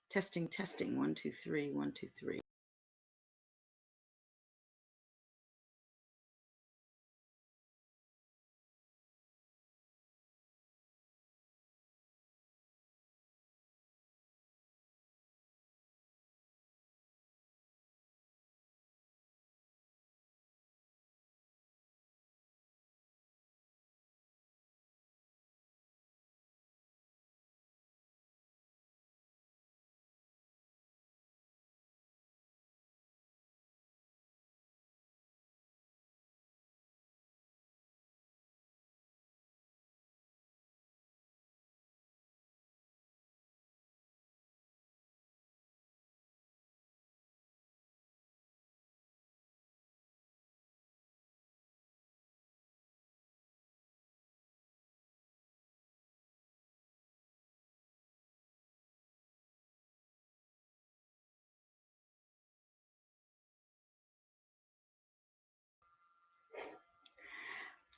Testing, testing. 1, 2, 3, 1, 2, 3.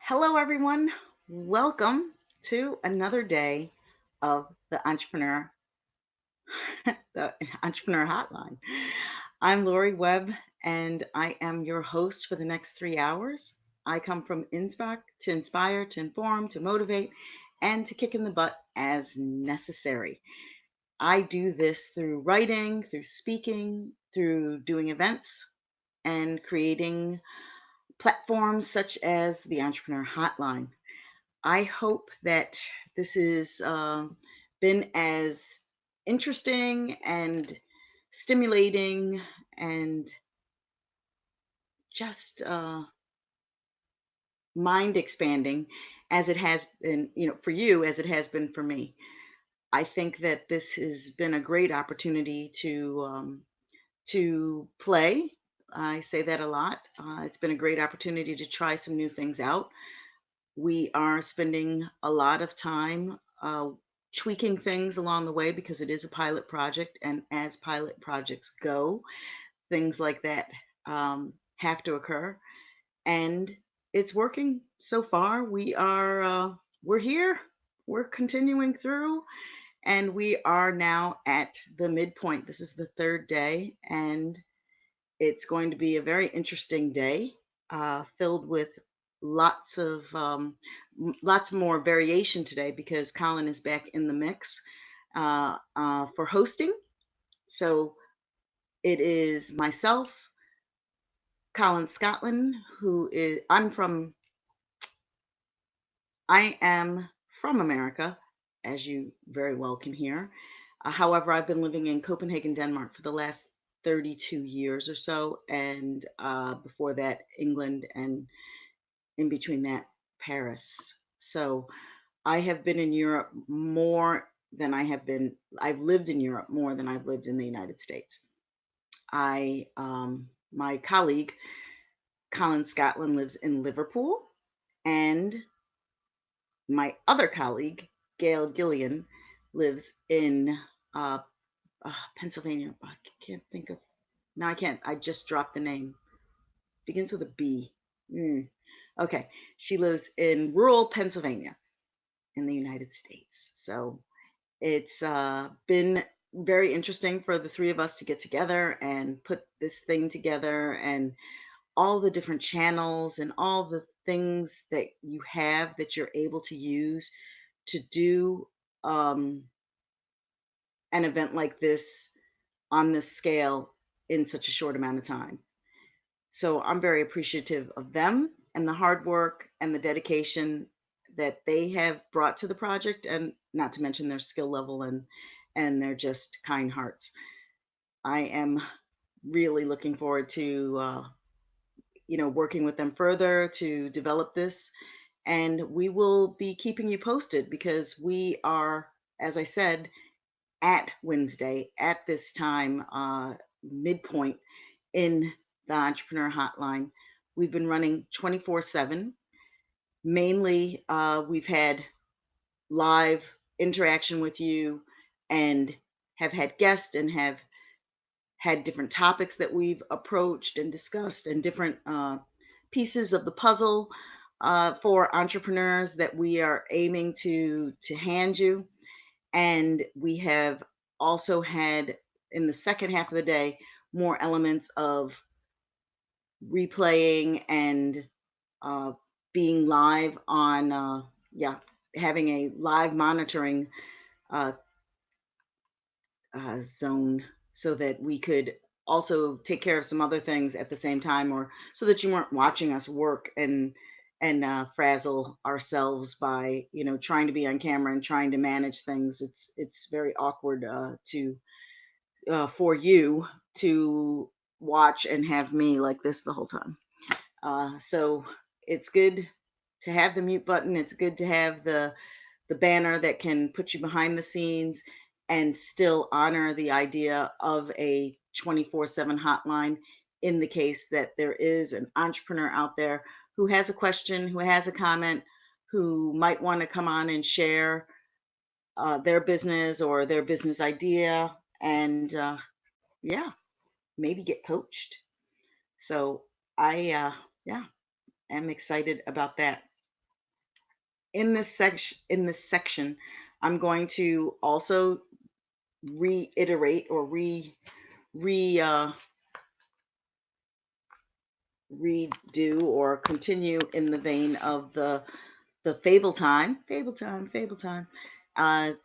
Hello, everyone. Welcome to another day of the the Entrepreneur Hotline. I'm Lori Webb, and I am your host for the next 3 hours. I come from INSPOC to inspire, to inform, to motivate, and to kick in the butt as necessary. I do this through writing, through speaking, through doing events, and creating platforms such as the Entrepreneur Hotline. I hope that this has been as interesting and stimulating and just mind expanding as it has been, for you as it has been for me. I think that this has been a great opportunity to play. I say that a lot. It's been a great opportunity to try some new things out. We are spending a lot of time tweaking things along the way because it is a pilot project. And as pilot projects go, things like that have to occur. And it's working so far. We're here. We're continuing through. And we are now at the midpoint. This is the third day. And it's going to be a very interesting day, filled with lots of lots more variation today because Colin is back in the mix for hosting. So it is myself, Colin Scotland, who is I am from America, as you very well can hear. However, I've been living in Copenhagen, Denmark for the last 32 years or so, and before that, England, and in between that, Paris. So I have been in Europe more than I've lived in Europe more than I've lived in the United States. My colleague, Colin Scotland, lives in Liverpool, and my other colleague, Gail Gillian, lives in uh, Pennsylvania. I can't think of, no, I can't. I just dropped the name. It begins with a B. Okay. She lives in rural Pennsylvania in the United States. So it's been very interesting for the three of us to get together and put this thing together, and all the different channels and all the things that you have that you're able to use to do um, an event like this on this scale in such a short amount of time. So I'm very appreciative of them and the hard work and the dedication that they have brought to the project, and not to mention their skill level and their just kind hearts. I am really looking forward to working with them further to develop this, and we will be keeping you posted because we are, as I said, at Wednesday at this time, midpoint in the Entrepreneur Hotline. We've been running 24/7. Mainly, we've had live interaction with you and have had guests and have had different topics that we've approached and discussed, and different pieces of the puzzle for entrepreneurs that we are aiming to hand you. And we have also had, in the second half of the day, more elements of replaying and uh, being live on, yeah, having a live monitoring uh, zone so that we could also take care of some other things at the same time, or so that you weren't watching us work and frazzle ourselves by, trying to be on camera and trying to manage things. It's very awkward to for you to watch and have me like this the whole time. So it's good to have the mute button. It's good to have the banner that can put you behind the scenes and still honor the idea of a 24/7 hotline in the case that there is an entrepreneur out there who has a question, who has a comment, who might want to come on and share their business or their business idea, and yeah, maybe get coached. So yeah, am excited about that. In this section, I'm going to also reiterate or re redo or continue in the vein of the fable time,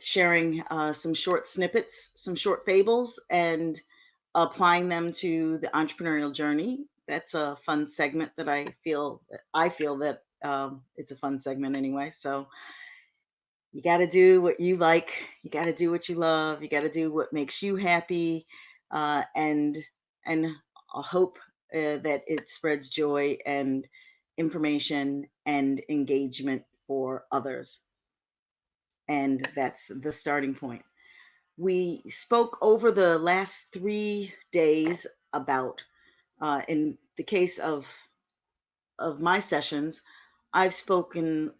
sharing some short snippets, some short fables, and applying them to the entrepreneurial journey. That's a fun segment that I feel that it's a fun segment anyway. So you got to do what you like, you got to do what you love, you got to do what makes you happy, and I hope that it spreads joy and information and engagement for others. And that's the starting point. We spoke over the last 3 days about, in the case of my sessions, I spoke about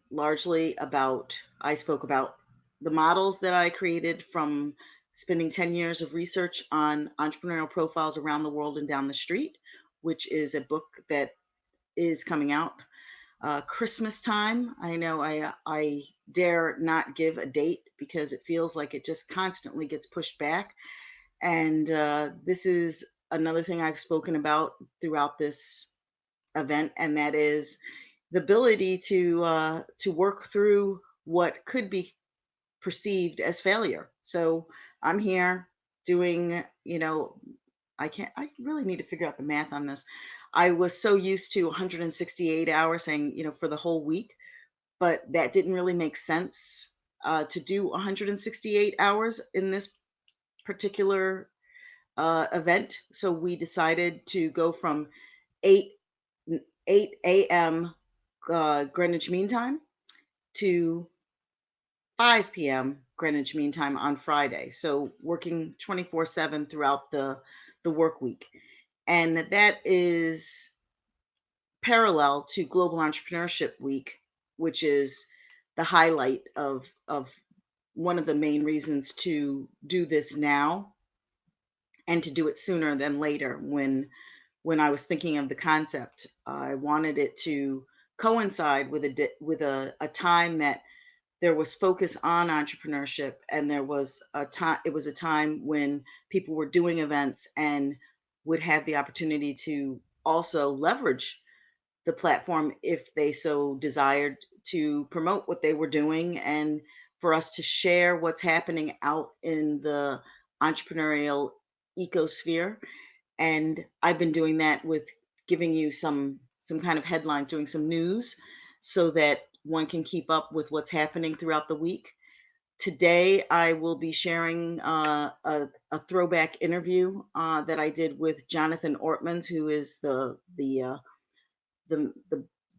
the models that I created from spending 10 years of research on entrepreneurial profiles around the world and down the street, which is a book that is coming out Christmas time. I know I dare not give a date because it feels like it just constantly gets pushed back. And this is another thing I've spoken about throughout this event, and that is the ability to work through what could be perceived as failure. So I'm here doing, I really need to figure out the math on this. I was so used to 168 hours, saying, for the whole week, but that didn't really make sense to do 168 hours in this particular event. So we decided to go from 8 8 a.m. Greenwich Mean Time to 5 p.m. Greenwich Mean Time on Friday. So working 24/7 throughout the work week. And that is parallel to Global Entrepreneurship Week, which is the highlight of one of the main reasons to do this now and to do it sooner than later. When I was thinking of the concept, I wanted it to coincide with a time that there was focus on entrepreneurship, and there was a time it was a time when people were doing events and would have the opportunity to also leverage the platform if they so desired to promote what they were doing, and for us to share what's happening out in the entrepreneurial ecosphere. And I've been doing that with giving you some kind of headlines, doing some news so that one can keep up with what's happening throughout the week. Today, I will be sharing a throwback interview that I did with Jonathan Ortmans, who is the the,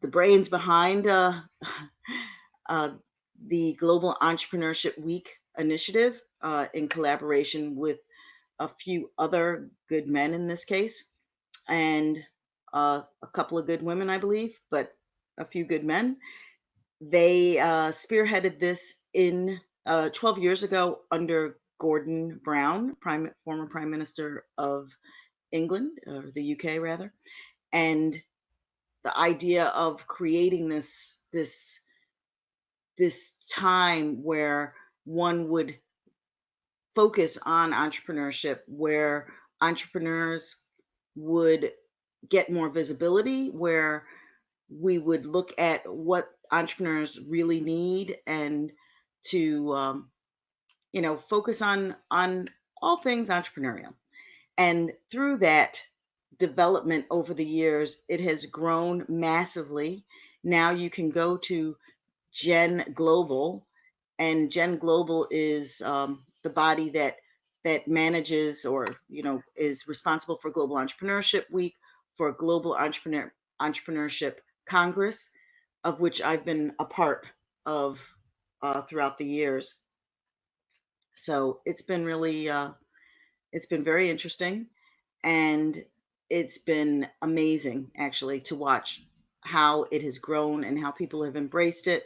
the brains behind uh, the Global Entrepreneurship Week initiative, in collaboration with a few other good men in this case, and a couple of good women, I believe, but a few good men. They spearheaded this in 12 years ago under Gordon Brown, former Prime Minister of England, or the UK rather, and the idea of creating this time where one would focus on entrepreneurship where entrepreneurs would get more visibility, where we would look at what entrepreneurs really need and to focus on all things entrepreneurial. And through that development over the years, it has grown massively. Now you can go to Gen Global, and Gen Global is the body that manages, or is responsible for Global Entrepreneurship Week, for Global Entrepreneurship Congress, of which I've been a part of throughout the years. So it's been very interesting, and it's been amazing actually to watch how it has grown and how people have embraced it.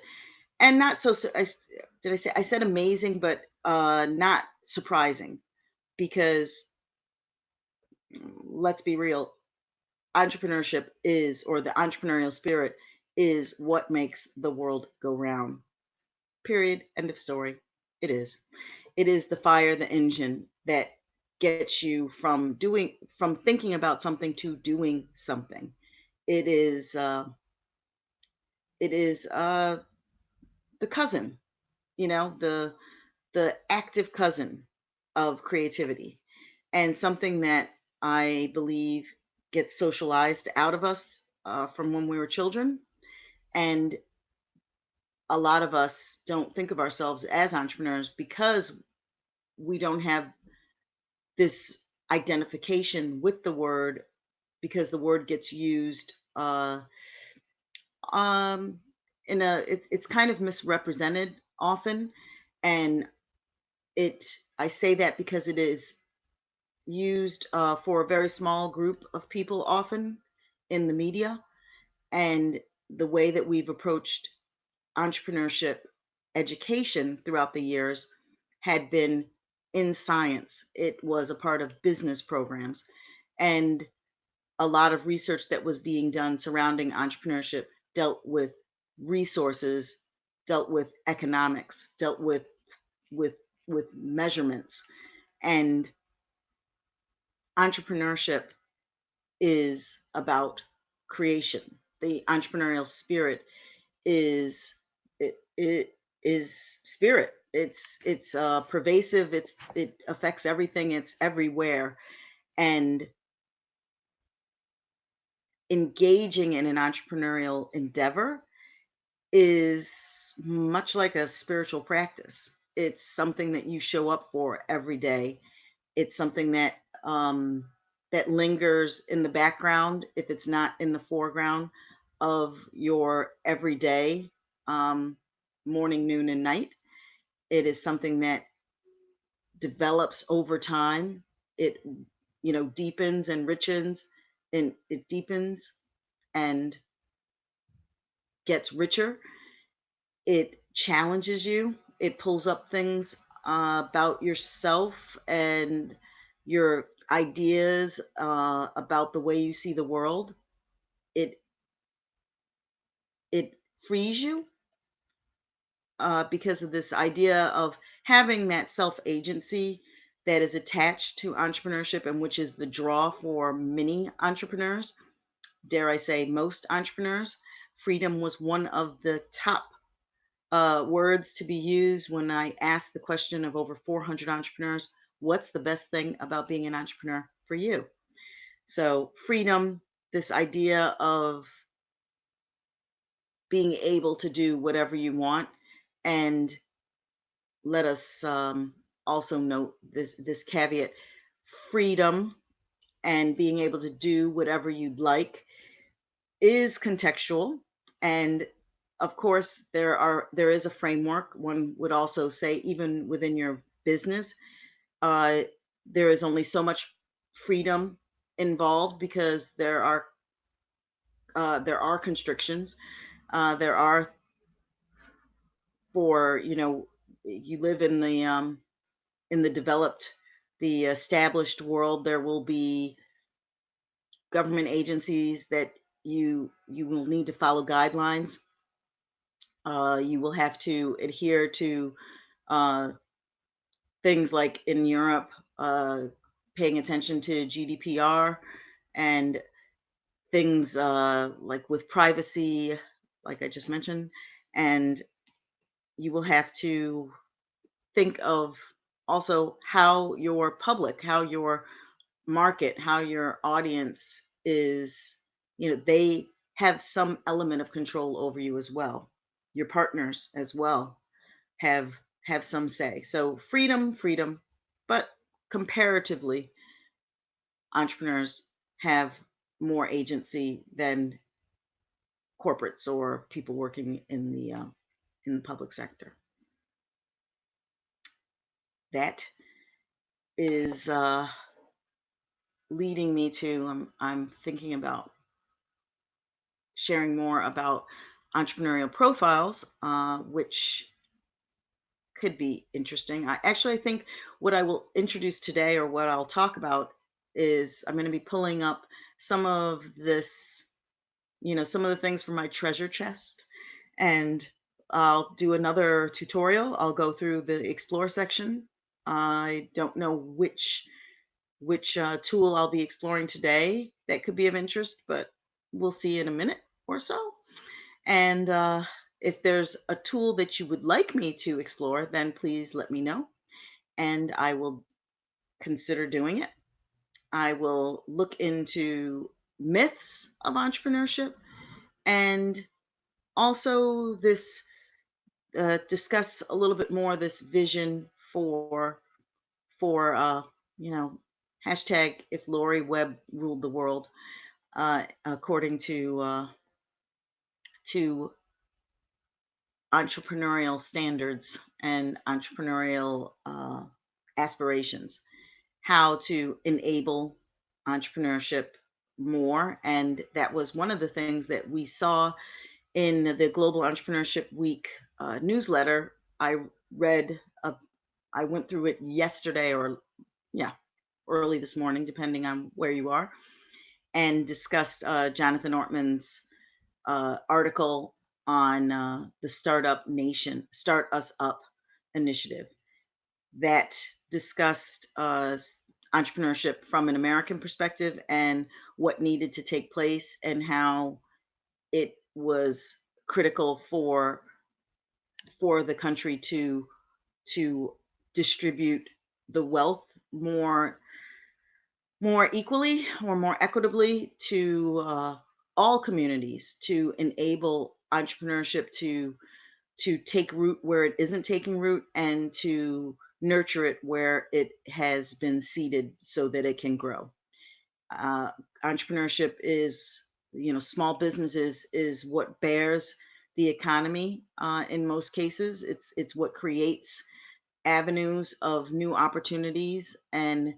And not so, did I say, I said amazing, but not surprising, because let's be real, entrepreneurship is, or the entrepreneurial spirit is what makes the world go round. Period. End of story. It is. It is the fire, the engine that gets you from thinking about something to doing something. It is the cousin, the active cousin of creativity, and something that I believe gets socialized out of us from when we were children. And a lot of us don't think of ourselves as entrepreneurs because we don't have this identification with the word, because the word gets used um, it's kind of misrepresented often. And I say that because it is used for a very small group of people often in the media. And the way that we've approached entrepreneurship education throughout the years had been in science. It was a part of business programs, and a lot of research that was being done surrounding entrepreneurship dealt with resources, dealt with economics, dealt with with measurements. And entrepreneurship is about creation. The entrepreneurial spirit it is spirit. It's pervasive. It affects everything. It's everywhere. And engaging in an entrepreneurial endeavor is much like a spiritual practice. It's something that you show up for every day. It's something that lingers in the background, if it's not in the foreground of your everyday, um, morning, noon, and night. It is something that develops over time. It deepens and richens, and it deepens and gets richer. It challenges you. It pulls up things about yourself and your ideas about the way you see the world. It it frees you because of this idea of having that self agency that is attached to entrepreneurship, and which is the draw for many entrepreneurs. Dare I say, most entrepreneurs. Freedom was one of the top words to be used when I asked the question of over 400 entrepreneurs, what's the best thing about being an entrepreneur for you? So, freedom, this idea of being able to do whatever you want. And let us also note this caveat: freedom and being able to do whatever you'd like is contextual. And of course, there is a framework. One would also say, even within your business, uh, there is only so much freedom involved, because there are constrictions. There are, for you live in the developed, the established world, there will be government agencies that you will need to follow guidelines. You will have to adhere to uh, things like in Europe, uh, paying attention to GDPR and things like with privacy, like I just mentioned, and you will have to think of also how your public, how your market, how your audience is, they have some element of control over you as well. Your partners as well have have some say. So freedom, but comparatively, entrepreneurs have more agency than corporates or people working in the public sector. That is leading me to I'm thinking about sharing more about entrepreneurial profiles, which could be interesting. I think what I will introduce today, or what I'll talk about, is I'm going to be pulling up some of this, some of the things from my treasure chest, and I'll do another tutorial. I'll go through the explore section. I don't know which tool I'll be exploring today that could be of interest, but we'll see in a minute or so. And if there's a tool that you would like me to explore, then please let me know, and I will consider doing it. I will look into myths of entrepreneurship, and also this discuss a little bit more this vision for you know hashtag if Lori Webb ruled the world, according to entrepreneurial standards and entrepreneurial aspirations, how to enable entrepreneurship more. And that was one of the things that we saw in the Global Entrepreneurship Week newsletter. Read, a, I went through it yesterday, or yeah, early this morning, depending on where you are, and discussed Jonathan Ortman's article on the Start Us Up initiative that discussed entrepreneurship from an American perspective and what needed to take place, and how it was critical for the country to distribute the wealth more equally or more equitably to all communities, to enable entrepreneurship to take root where it isn't taking root, and to nurture it where it has been seeded so that it can grow. uh, Entrepreneurship is, small businesses is what bears the economy. In most cases, it's what creates avenues of new opportunities, and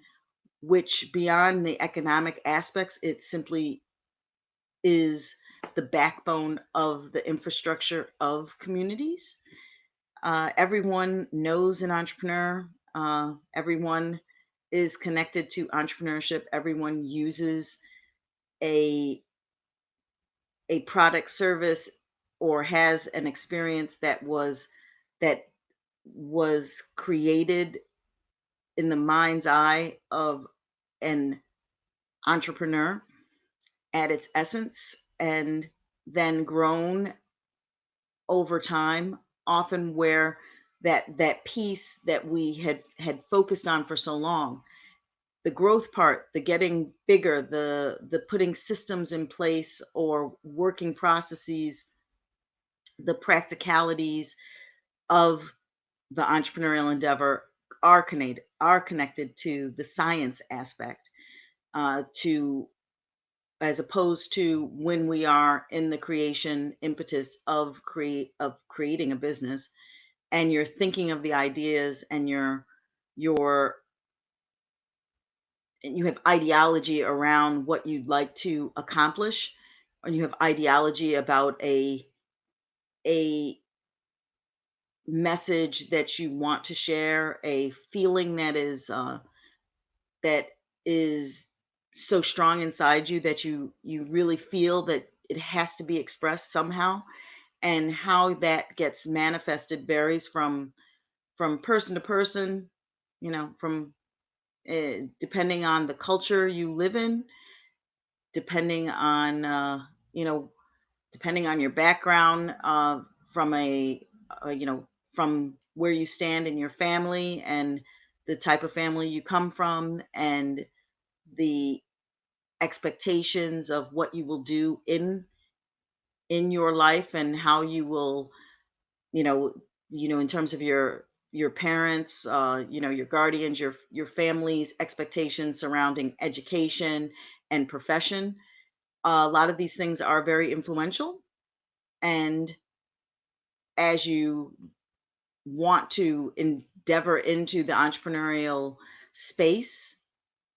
which, beyond the economic aspects, it simply is the backbone of the infrastructure of communities. Everyone knows an entrepreneur. Everyone is connected to entrepreneurship. Everyone uses a a product, service, or has an experience that was created in the mind's eye of an entrepreneur at its essence, and then grown over time, often where that piece that we had focused on for so long, the growth part, the getting bigger, the putting systems in place or working processes, the practicalities of the entrepreneurial endeavor are connected to the science aspect, to as opposed to when we are in the creation impetus of creating a business, and you're thinking of the ideas, and you're and you have ideology around what you'd like to accomplish, or you have ideology about a message that you want to share, a feeling that is so strong inside you that you really feel that it has to be expressed somehow. And how that gets manifested varies from person to person, from depending on the culture you live in, depending on you know depending on your background, from from where you stand in your family and the type of family you come from and the expectations of what you will do in your life and how you will, you know in terms of your parents, your guardians, your family's expectations surrounding education and profession. A lot of these things are very influential, and as you want to endeavor into the entrepreneurial space,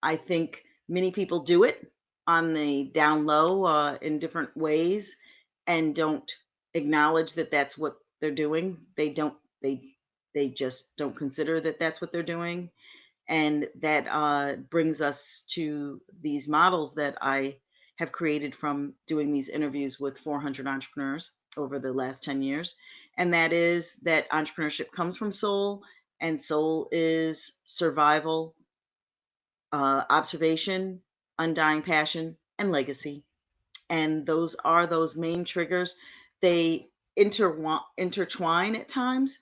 I think many people do it on the down low, in different ways, and don't acknowledge that that's what they're doing. They just don't consider that that's what they're doing, and that brings us to these models that I have created from doing these interviews with 400 entrepreneurs over the last 10 years. And that is that entrepreneurship comes from soul, and soul is survival, observation, undying passion, and legacy. And those are those main triggers. They intertwine at times.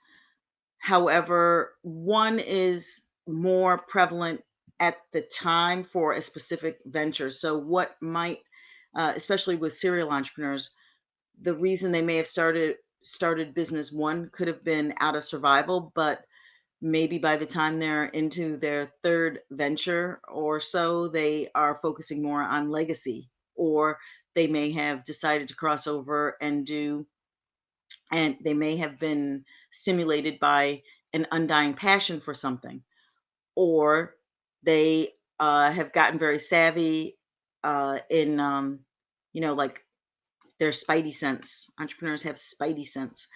However, one is more prevalent at the time for a specific venture. So, what might, especially with serial entrepreneurs, the reason they may have started business one could have been out of survival, but maybe by the time they're into their third venture or so, they are focusing more on legacy, or they may have decided to cross over and they may have been stimulated by an undying passion for something, or they have gotten very savvy in, like their spidey sense. Entrepreneurs have spidey sense,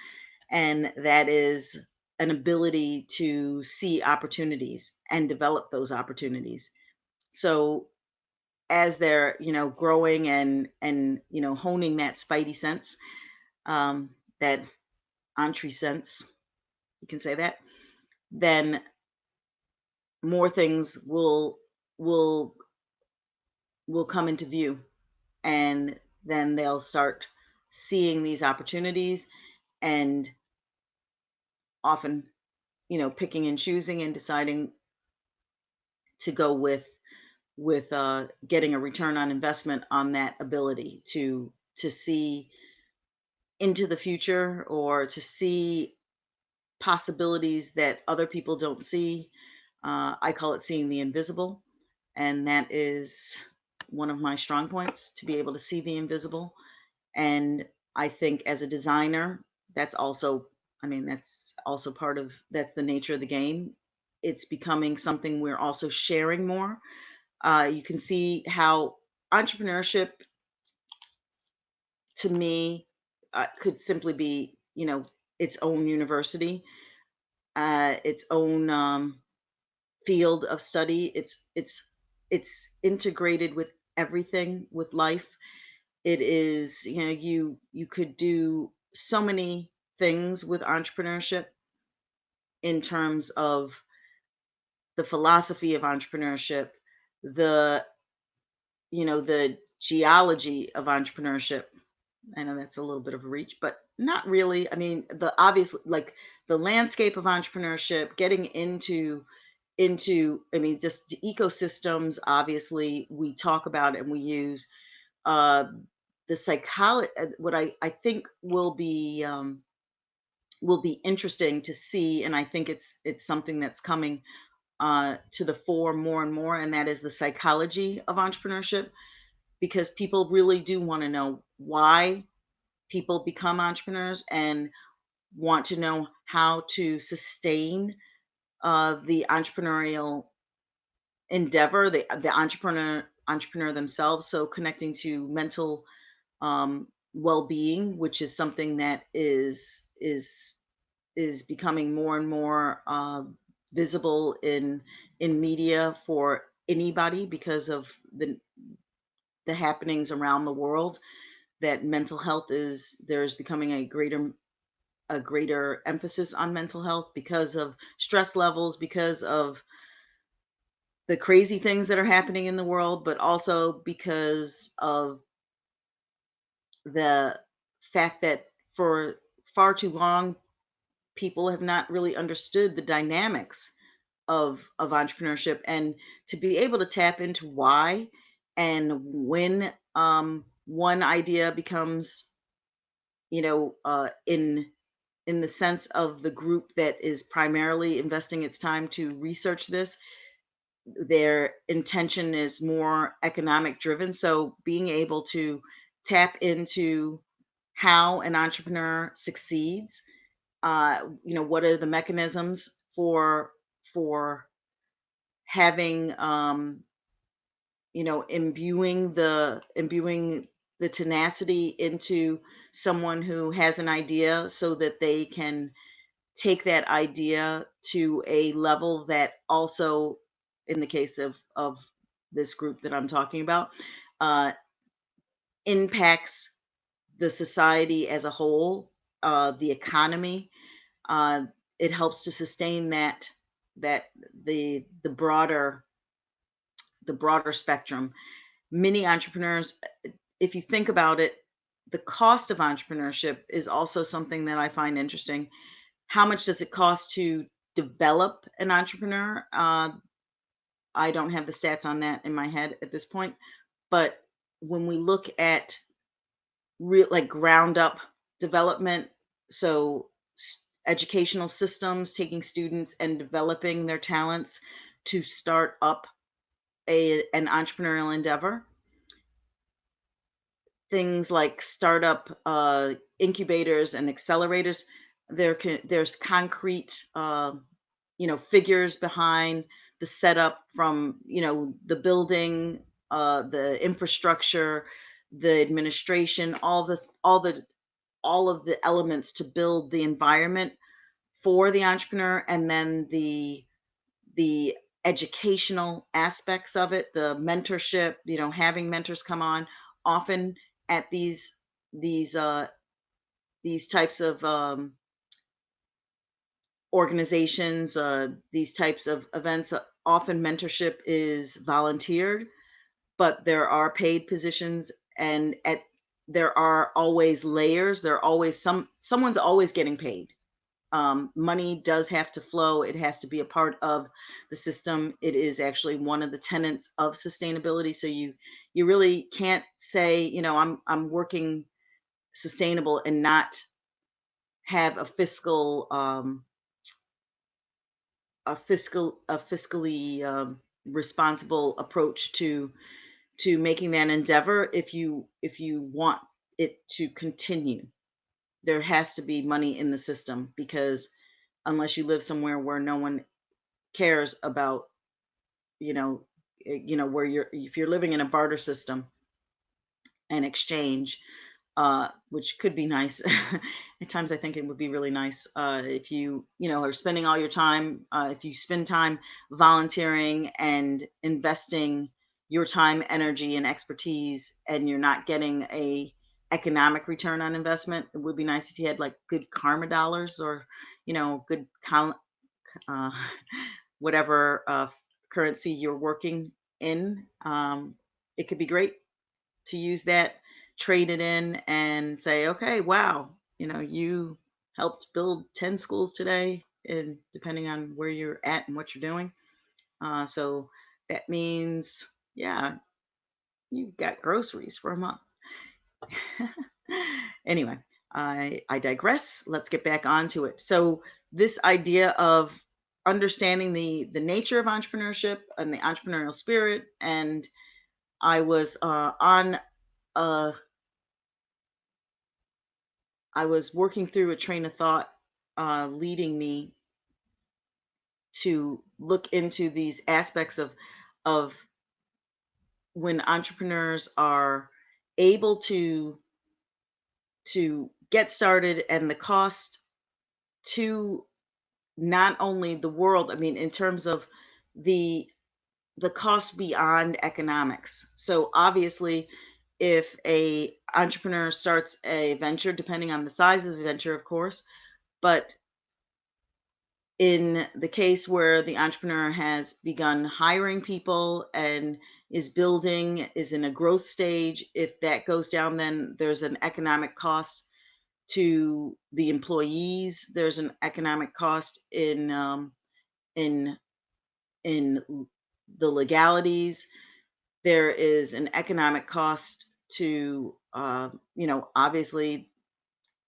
and that is an ability to see opportunities and develop those opportunities. So as they're growing and honing that spidey sense, that entree sense, you can say that, then more things will will come into view, and then they'll start seeing these opportunities, and often picking and choosing and deciding to go with getting a return on investment on that ability to see into the future, or to see possibilities that other people don't see. I call it seeing the invisible, and that is one of my strong points, to be able to see the invisible. And I think as a designer, that's also, that's also part of, that's the nature of the game. It's becoming something we're also sharing more. You can see how entrepreneurship, to me, could simply be, its own university, its own field of study. It's integrated with everything with life. It is, you could do so many things with entrepreneurship in terms of the philosophy of entrepreneurship, the the geology of entrepreneurship. I know that's a little bit of a reach, but not really. I mean, the obvious, like the landscape of entrepreneurship, getting into, just the ecosystems. Obviously, we talk about and we use uh, the psychology. What I think will be interesting to see, and I think it's something that's coming to the fore more and more, and that is the psychology of entrepreneurship, because people really do want to know why people become entrepreneurs, and want to know how to sustain the entrepreneurial endeavor, the entrepreneur themselves. So connecting to mental um, well-being, which is something that is becoming more and more visible in media for anybody, because of the happenings around the world. That mental health is there's becoming a greater emphasis on mental health because of stress levels, because of the crazy things that are happening in the world, but also because of the fact that for far too long, people have not really understood the dynamics of entrepreneurship, and to be able to tap into why and when one idea becomes, in the sense of the group that is primarily investing its time to research this, their intention is more economic driven. So being able to tap into how an entrepreneur succeeds, what are the mechanisms for having, imbuing the tenacity into someone who has an idea so that they can take that idea to a level that also, in the case of this group that I'm talking about, uh, impacts the society as a whole, the economy. Uh, it helps to sustain that the broader spectrum. Many entrepreneurs, if you think about it, the cost of entrepreneurship is also something that I find interesting. How much does it cost to develop an entrepreneur? I don't have the stats on that in my head at this point, but when we look at real, like, ground up development, so educational systems, taking students and developing their talents to start up an entrepreneurial endeavor, things like startup incubators and accelerators, there's concrete, figures behind the setup, from the building, the infrastructure, the administration, all of the elements to build the environment for the entrepreneur, and then the educational aspects of it, the mentorship, having mentors come on often at these uh these types of organizations, these types of events. Often mentorship is volunteered, but there are paid positions, and there are always layers. There are always someone's always getting paid. Money does have to flow. It has to be a part of the system. It is actually one of the tenets of sustainability. So you really can't say, I'm working sustainable and not have a fiscally responsible approach to making that endeavor. If you want it to continue, there has to be money in the system, because unless you live somewhere where no one cares about, you know where if you're living in a barter system and exchange, which could be nice. At times I think it would be really nice, if are spending all your time, if you spend time volunteering and investing your time, energy, and expertise, and you're not getting a economic return on investment. It would be nice if you had, like, good karma dollars, or good uh, whatever currency you're working in. It could be great to use that, trade it in, and say, okay, wow, you helped build 10 schools today, and depending on where you're at and what you're doing. So that means, yeah, you've got groceries for a month. Anyway, I digress. Let's get back onto it. So this idea of understanding the nature of entrepreneurship and the entrepreneurial spirit, and I was uh, I was working through a train of thought, leading me to look into these aspects of when entrepreneurs are able to get started, and the cost to not only the world, I mean, in terms of the the cost beyond economics. So obviously, if a entrepreneur starts a venture, depending on the size of the venture, of course, but In the case where the entrepreneur has begun hiring people and is in a growth stage, if that goes down, then there's an economic cost to the employees. There's an economic cost in the legalities. There is an economic cost to obviously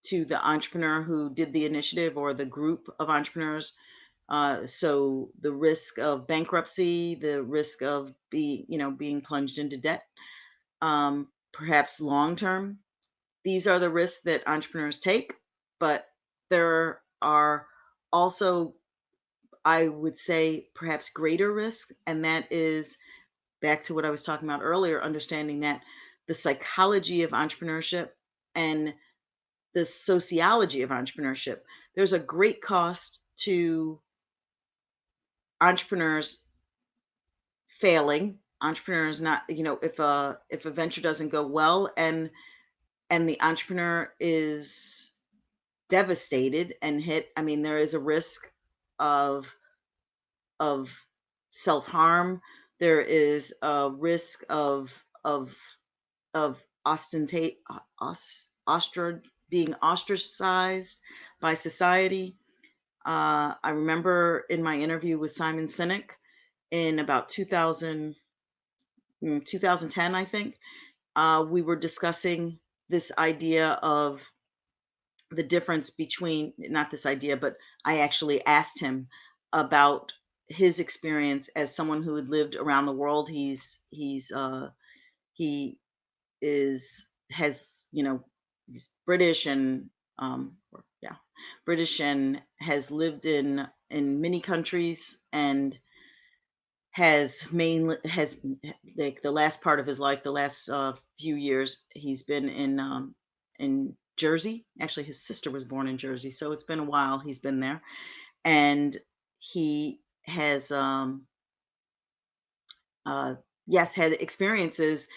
to the entrepreneur who did the initiative or the group of entrepreneurs. So the risk of bankruptcy, the risk of being plunged into debt, perhaps long term. These are the risks that entrepreneurs take, but there are also, I would say, perhaps greater risk, and that is back to what I was talking about earlier, understanding that the psychology of entrepreneurship and the sociology of entrepreneurship. There's a great cost to entrepreneurs failing, entrepreneurs not, if a venture doesn't go well and the entrepreneur is devastated and hit, I mean, there is a risk of of self-harm. There is a risk of ostentate being ostracized by society. I remember in my interview with Simon Sinek in about 2010, I think, we were discussing this idea of the difference between, not this idea, but I actually asked him about his experience as someone who had lived around the world. He is has he's British and yeah, British, and has lived in many countries, and has like the last part of his life, the last few years, he's been in Jersey. Actually, his sister was born in Jersey, so it's been a while he's been there, and he has uh, yes, had experiences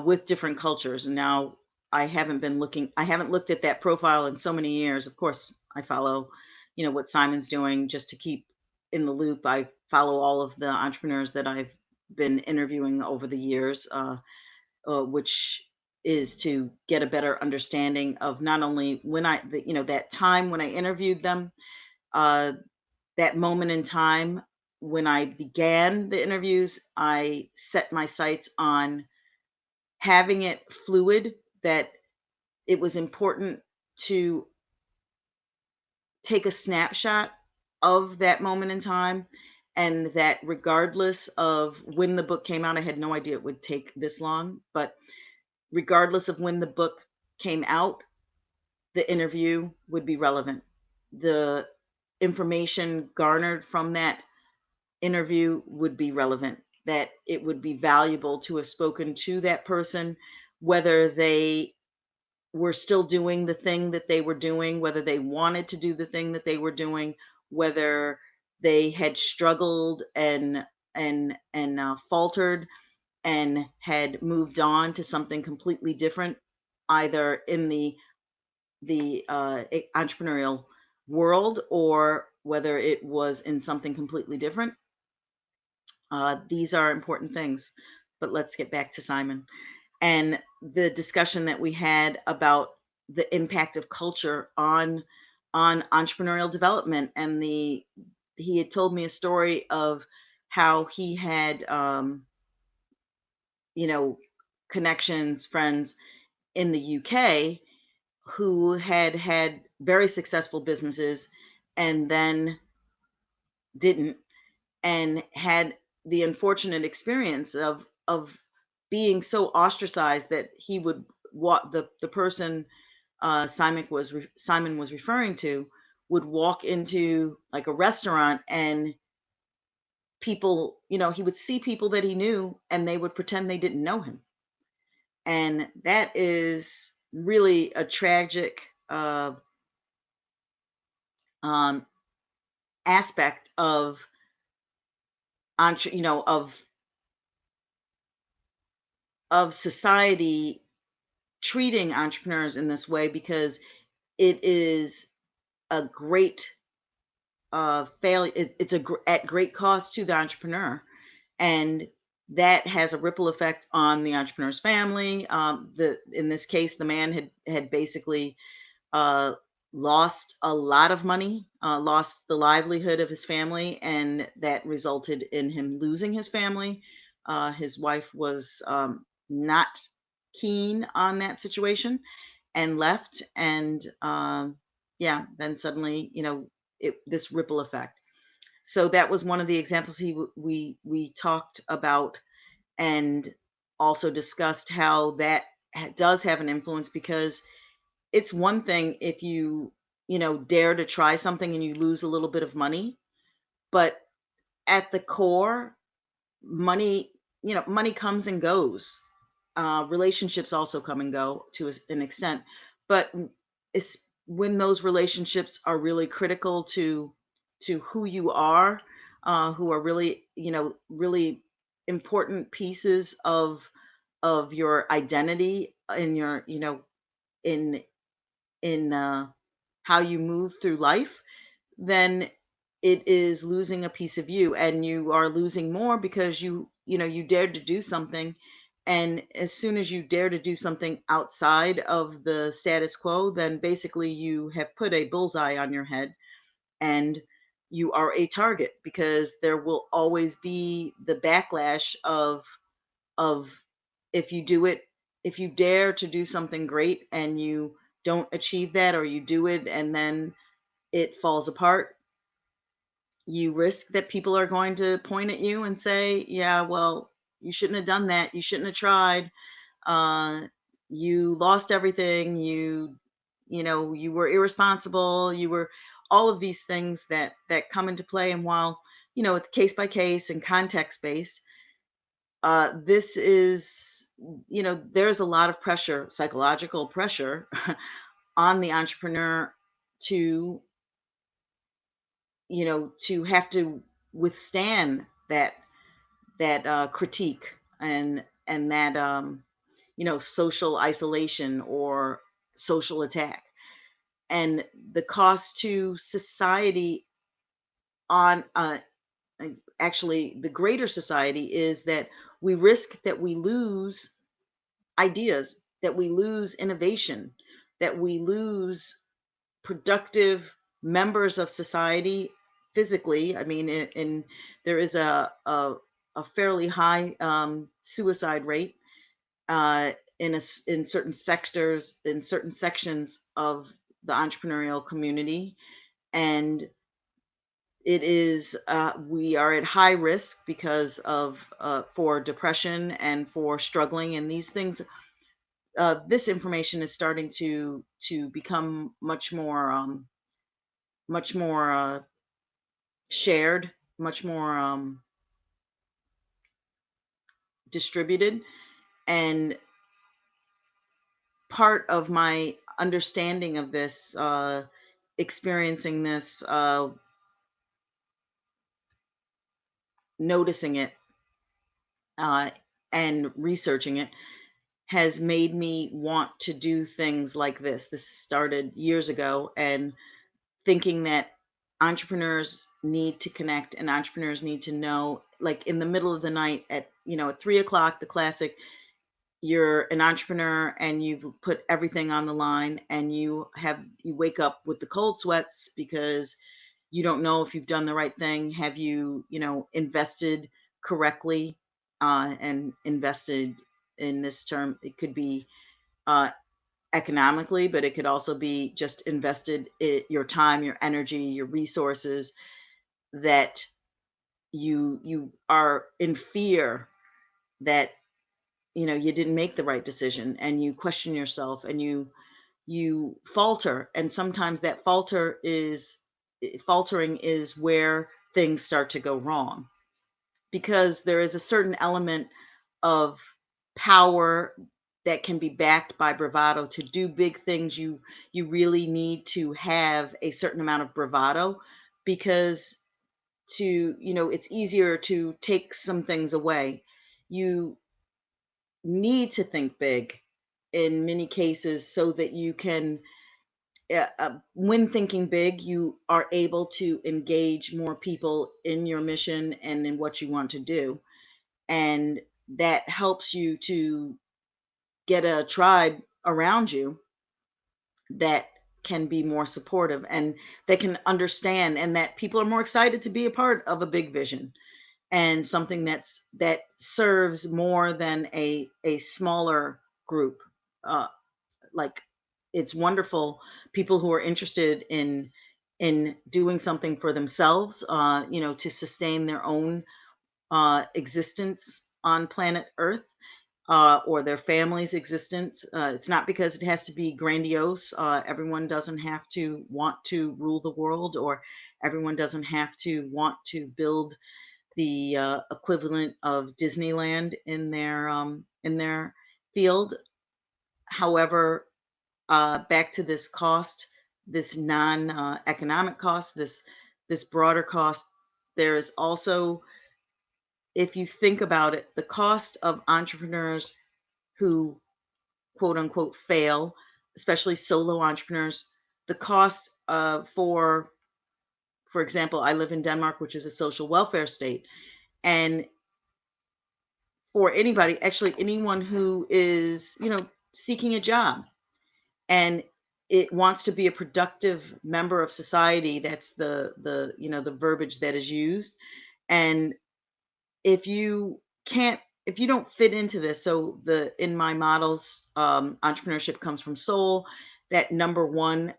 with different cultures. And now I haven't looked at that profile in so many years. Of course, I follow, what Simon's doing just to keep in the loop. I follow all of the entrepreneurs that I've been interviewing over the years, which is to get a better understanding of not only that time when I interviewed them, uh, that moment in time when I began the interviews, I set my sights on having it fluid, that it was important to take a snapshot of that moment in time, and that regardless of when the book came out, I had no idea it would take this long, but regardless of when the book came out, the interview would be relevant. The information garnered from that interview would be relevant, that it would be valuable to have spoken to that person, whether they were still doing the thing that they were doing, whether they wanted to do the thing that they were doing, whether they had struggled and faltered and had moved on to something completely different, either in the entrepreneurial world, or whether it was in something completely different. These are important things. But let's get back to Simon and the discussion that we had about the impact of culture on entrepreneurial development. And he had told me a story of how he had you know connections, friends in the UK who had very successful businesses and then didn't, and had the unfortunate experience of being so ostracized that he would what the person Simon was referring to would walk into like a restaurant, and people, he would see people that he knew and they would pretend they didn't know him. And that is really a tragic um, aspect of entre- you know of society treating entrepreneurs in this way, because it is a great failure. At great cost to the entrepreneur, and that has a ripple effect on the entrepreneur's family. In this case, the man had basically uh, lost a lot of money, lost the livelihood of his family, and that resulted in him losing his family. His wife was not keen on that situation and left, and yeah, then suddenly, this ripple effect. So that was one of the examples we talked about, and also discussed how that does have an influence, because it's one thing if you dare to try something and you lose a little bit of money, but at the core, money, money comes and goes. Relationships also come and go to an extent, but it's when those relationships are really critical to who you are, who are really, really important pieces of your identity and your, in in how you move through life, then it is losing a piece of you, and you are losing more because you dared to do something, and as soon as you dare to do something outside of the status quo, then basically you have put a bullseye on your head, and you are a target, because there will always be the backlash of if you do it, if you dare to do something great and you don't achieve that, or you do it and then it falls apart, you risk that people are going to point at you and say, yeah, well, you shouldn't have done that, you shouldn't have tried, uh, you lost everything, you were irresponsible, you were, all of these things that come into play. And while it's case by case and context based, this is, there's a lot of pressure, psychological pressure, on the entrepreneur to, to have to withstand that critique, and that social isolation or social attack, and the cost to society on actually the greater society is that we risk that we lose ideas, that we lose innovation, that we lose productive members of society physically. I mean, there is a fairly high suicide rate in certain sectors, in certain sections of the entrepreneurial community, and it is we are at high risk because of for depression and for struggling, and these things, this information is starting to become much more shared, much more distributed, and part of my understanding of this, experiencing this, noticing it, uh, and researching it, has made me want to do things like this. This started years ago, and thinking that entrepreneurs need to connect and entrepreneurs need to know, like in the middle of the night at 3 o'clock, the classic, you're an entrepreneur and you've put everything on the line, and you wake up with the cold sweats because you don't know if you've done the right thing. Have you, invested correctly? And invested, in this term, it could be uh, economically, but it could also be just invested your time, your energy, your resources, that you are in fear that you didn't make the right decision, and you question yourself, and you falter, and sometimes that faltering is where things start to go wrong, because there is a certain element of power that can be backed by bravado. To do big things, you really need to have a certain amount of bravado, because it's easier to take some things away. You need to think big in many cases so that you can when thinking big, you are able to engage more people in your mission and in what you want to do. And that helps you to get a tribe around you that can be more supportive and that can understand, and that people are more excited to be a part of a big vision and something that serves more than a smaller group. uh, like, it's wonderful, people who are interested in doing something for themselves, to sustain their own existence on planet Earth, or their family's existence. It's not because it has to be grandiose. Everyone doesn't have to want to rule the world, or everyone doesn't have to want to build the equivalent of Disneyland in their field. However, back to this cost, this non economic cost, this broader cost. There is also, if you think about it, the cost of entrepreneurs who quote unquote fail, especially solo entrepreneurs. The cost for example, I live in Denmark, which is a social welfare state, and for anybody, actually anyone who is, seeking a job and it wants to be a productive member of society. That's the verbiage that is used. And if you can't, if you don't fit into this, so the in my models, entrepreneurship comes from soul. That number one,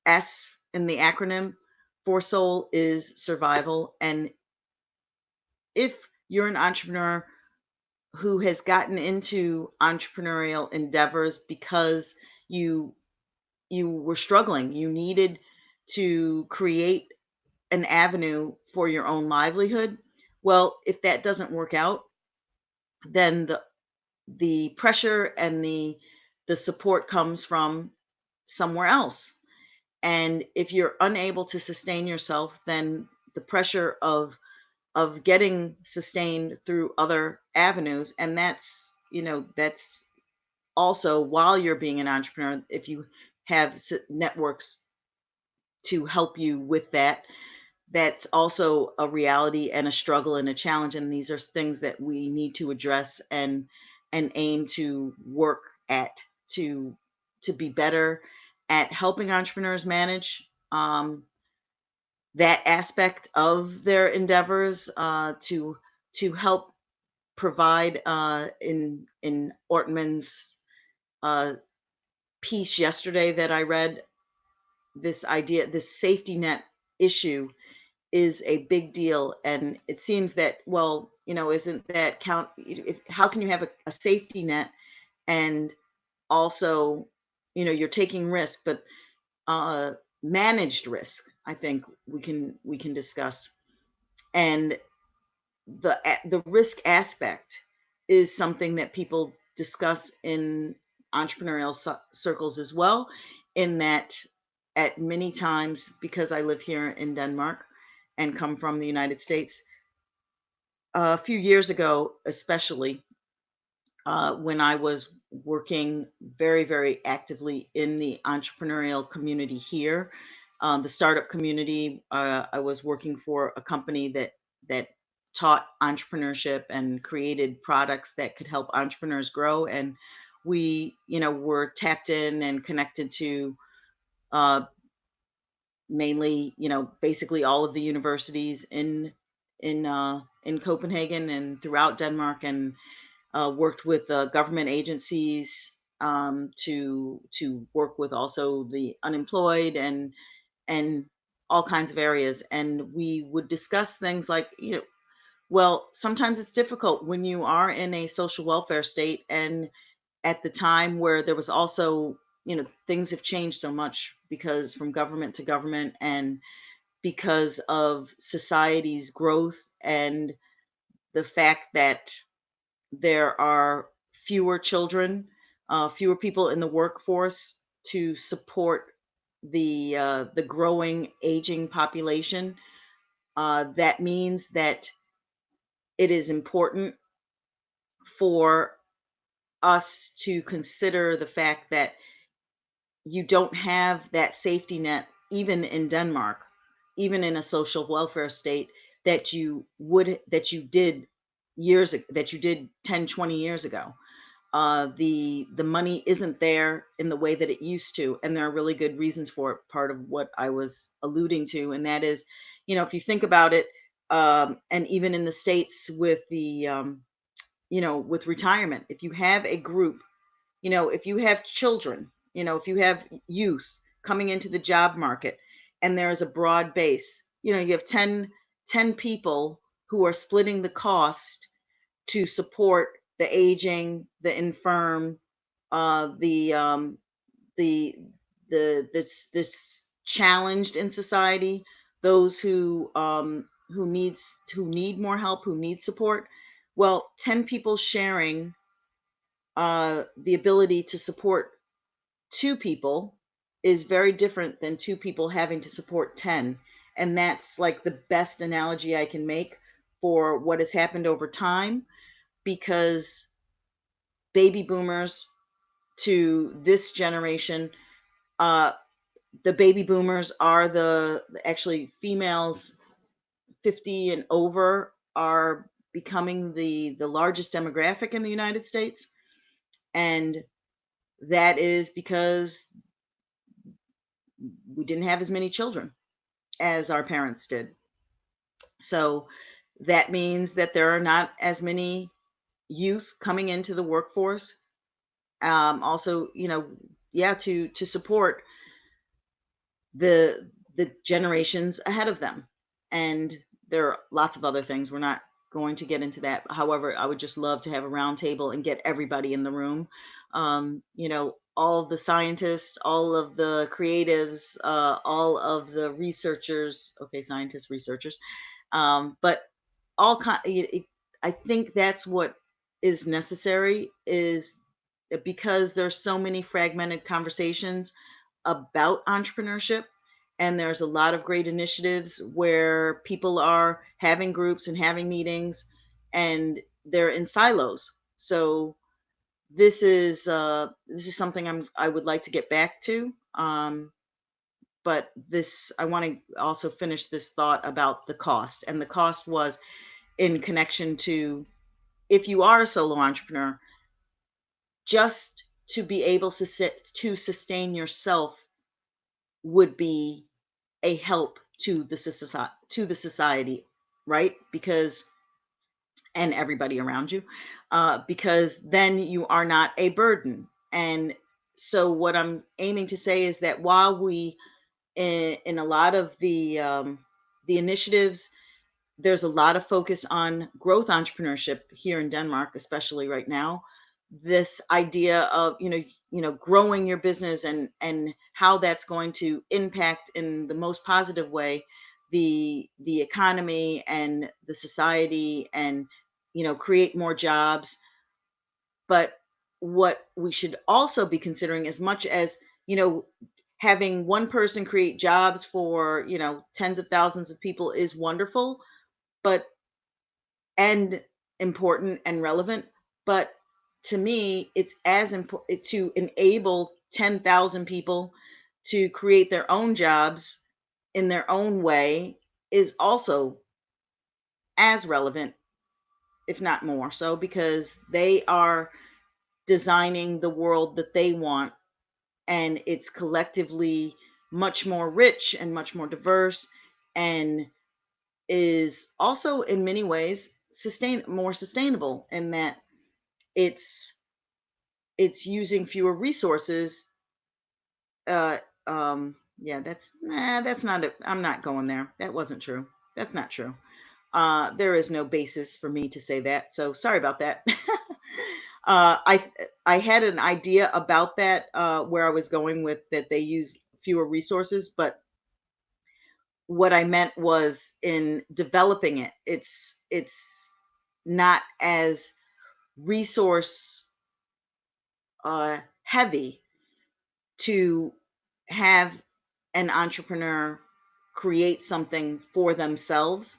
S in the acronym for soul, is survival. And if you're an entrepreneur who has gotten into entrepreneurial endeavors because you you were struggling, you needed to create an avenue for your own livelihood. Well, if that doesn't work out, then the pressure and the support comes from somewhere else. And if you're unable to sustain yourself, then the pressure of getting sustained through other avenues, and that's also while you're being an entrepreneur, if you have networks to help you with that, that's also a reality and a struggle and a challenge. And these are things that we need to address and aim to work at, to to be better at helping entrepreneurs manage that aspect of their endeavors, to help provide, in Ortman's uh, piece yesterday that I read, this idea, this safety net issue is a big deal. And it seems that, well, isn't that count, how can you have a safety net and also, you're taking risk, but uh managed risk, I think we can discuss. And the risk aspect is something that people discuss in entrepreneurial circles as well, in that at many times, because I live here in Denmark and come from the United States, a few years ago especially, when I was working very, very actively in the entrepreneurial community here, the startup community. I was working for a company that taught entrepreneurship and created products that could help entrepreneurs grow. And we, were tapped in and connected to uh, mainly, basically all of the universities in Copenhagen and throughout Denmark, and worked with government agencies, to work with also the unemployed and all kinds of areas. And we would discuss things like, well, sometimes it's difficult when you are in a social welfare state, and at the time where there was also, things have changed so much because from government to government, and because of society's growth, and the fact that there are fewer children, fewer people in the workforce to support the growing aging population. That means that it is important for us to consider the fact that you don't have that safety net, even in Denmark, even in a social welfare state, that you did that you did 10, 20 years ago. The money isn't there in the way that it used to, and there are really good reasons for it. Part of what I was alluding to, and that is, if you think about it, and even in the states with with retirement, if you have a group, if you have children, if you have youth coming into the job market, and there's a broad base, you have 10 people who are splitting the cost to support the aging, the infirm, the this challenged in society, those who need more help, who need support. Well, 10 people sharing the ability to support two people is very different than two people having to support 10. And that's like the best analogy I can make for what has happened over time, because baby boomers to this generation, uh, the baby boomers are the actually females 50 and over are becoming the largest demographic in the United States. And that is because we didn't have as many children as our parents did. So that means that there are not as many youth coming into the workforce. Also, yeah, to support the generations ahead of them. And there are lots of other things. We're not going to get into that. However, I would just love to have a round table and get everybody in the room. All of the scientists, all of the creatives, all of the researchers. Okay, scientists, researchers, but all kind. I think that's what is necessary, is because there's so many fragmented conversations about entrepreneurship, and there's a lot of great initiatives where people are having groups and having meetings, and they're in silos. So this is something I would like to get back to. But this I want to also finish this thought about the cost, and the cost was in connection to, if you are a solo entrepreneur, just to be able to sustain yourself would be a help to the society, right? Because and everybody around you, because then you are not a burden. And so what I'm aiming to say is that while we in a lot of the initiatives, there's a lot of focus on growth entrepreneurship here in Denmark, especially right now. This idea of growing your business and how that's going to impact in the most positive way the economy and the society, and create more jobs. But what we should also be considering, as much as having one person create jobs for tens of thousands of people is wonderful, but and important and relevant. But to me, it's as important to enable 10,000 people to create their own jobs in their own way, is also as relevant, if not more so, because they are designing the world that they want, and it's collectively much more rich and much more diverse, and is also in many ways more sustainable, in that it's using fewer resources. uh yeah, that's not it. I'm not going there. That wasn't true. That's not true. There is no basis for me to say that, so sorry about that. I had an idea about that, where I was going with that they use fewer resources, but what I meant was in developing it, it's not as resource heavy to have an entrepreneur create something for themselves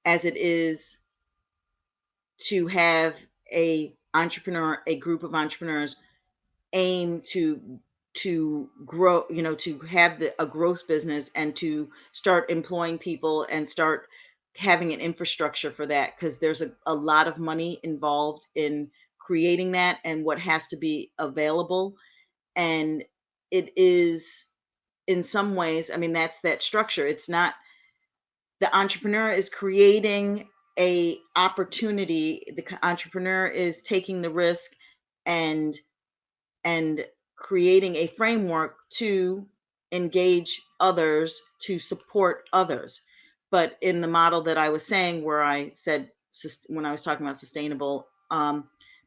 as it is to have a group of entrepreneurs aim to to grow, to have a growth business and to start employing people and start having an infrastructure for that, because there's a lot of money involved in creating that and what has to be available. And it is, in some ways, I mean, that's that structure. It's not, the entrepreneur is creating a opportunity. Entrepreneur is taking the risk and and creating a framework to engage others, to support others. But in the model that I was saying, where I said, when I was talking about sustainable,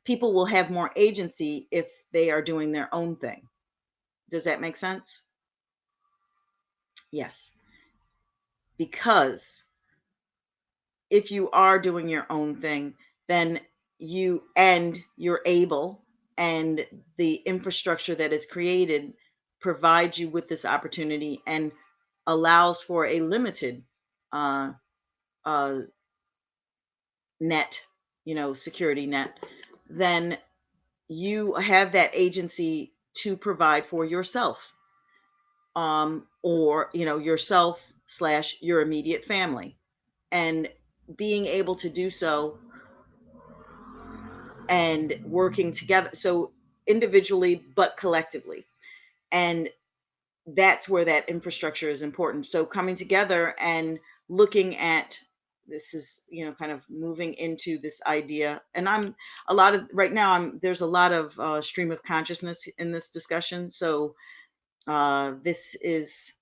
people will have more agency if they are doing their own thing. Does that make sense? Yes. Because if you are doing your own thing, then you're able, and the infrastructure that is created provides you with this opportunity and allows for a limited uh, uh, net, security net, then you have that agency to provide for yourself, or yourself slash your immediate family, and being able to do so and working together, so individually but collectively. And that's where that infrastructure is important. So coming together and looking at, this is, kind of moving into this idea, and I'm a lot of right now, there's a lot of stream of consciousness in this discussion. So this is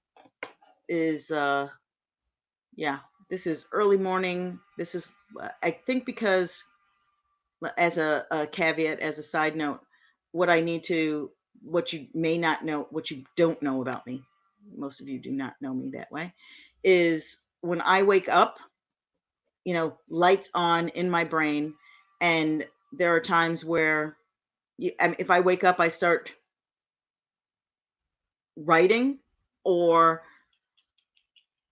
yeah, this is early morning. This is, I think, because, as a caveat, as a side note, what I need to, what you may not know, what you don't know about me, most of you do not know me that way, is when I wake up, lights on in my brain. And there are times where, I mean, if I wake up, I start writing, or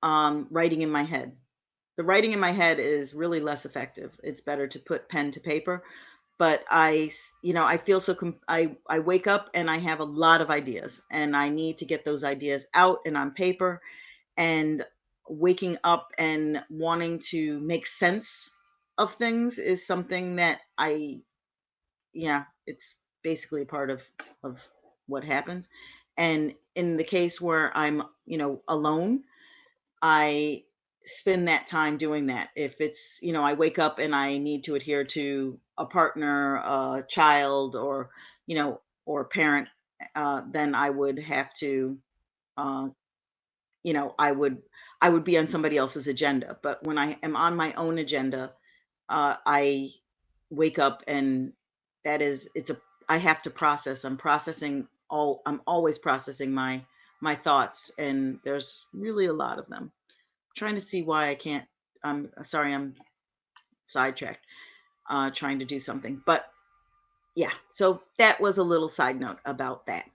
writing in my head. The writing in my head is really less effective. It's better to put pen to paper. But I feel so, I wake up and I have a lot of ideas, and I need to get those ideas out and on paper. And waking up and wanting to make sense of things is something that yeah, it's basically a part of what happens. And in the case where I'm, alone, I spend that time doing that. If it's, I wake up and I need to adhere to a partner, a child, or a parent, then I would have to, uh, I would be on somebody else's agenda. But when I am on my own agenda, I wake up, and I have to process. I'm always processing my thoughts, and there's really a lot of them. Trying to see why I can't. I'm sorry, I'm sidetracked, trying to do something. But yeah, so that was a little side note about that.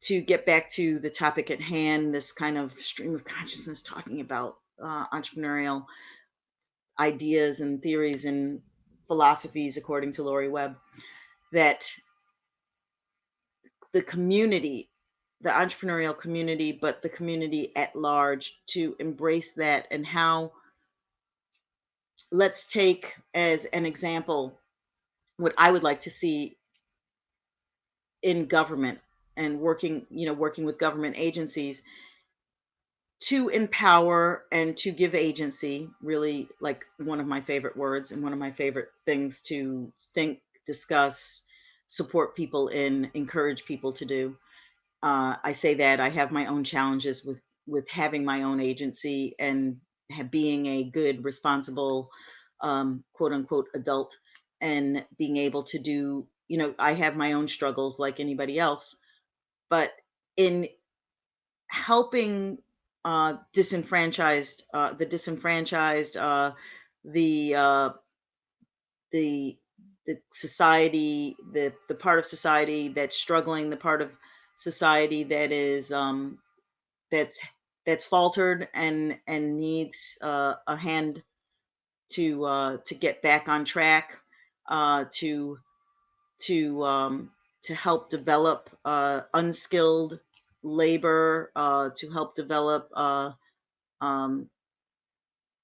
To get back to the topic at hand, this kind of stream of consciousness talking about entrepreneurial ideas and theories and philosophies, according to Lori Webb, that the community, the entrepreneurial community, but the community at large, to embrace that. And how, let's take as an example what I would like to see in government, and working with government agencies to empower and to give agency. Really, like, one of my favorite words and one of my favorite things to think, discuss, support people in, encourage people to do. I say that I have my own challenges with having my own agency, and being a good, responsible, quote unquote, adult, and being able to do. I have my own struggles like anybody else, but in helping the disenfranchised, the the the society, the part of society that's struggling, the part of society that is, that's faltered and needs a hand to get back on track, to to help develop unskilled labor, to help develop um,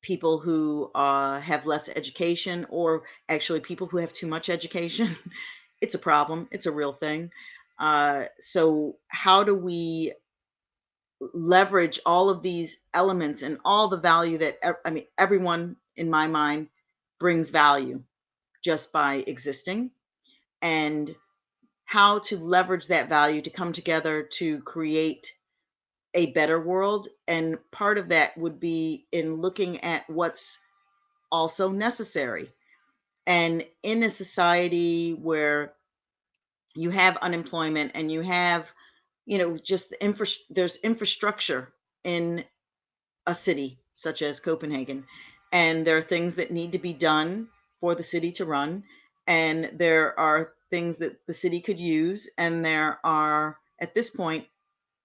people who have less education, or actually people who have too much education. It's a problem. It's a real thing. So how do we leverage all of these elements and all the value that I mean, everyone in my mind brings value just by existing, and how to leverage that value to come together to create a better world. And part of that would be in looking at what's also necessary. And in a society where you have unemployment and you have, just there's infrastructure in a city such as Copenhagen, and there are things that need to be done for the city to run, and there are things that the city could use, and there are, at this point,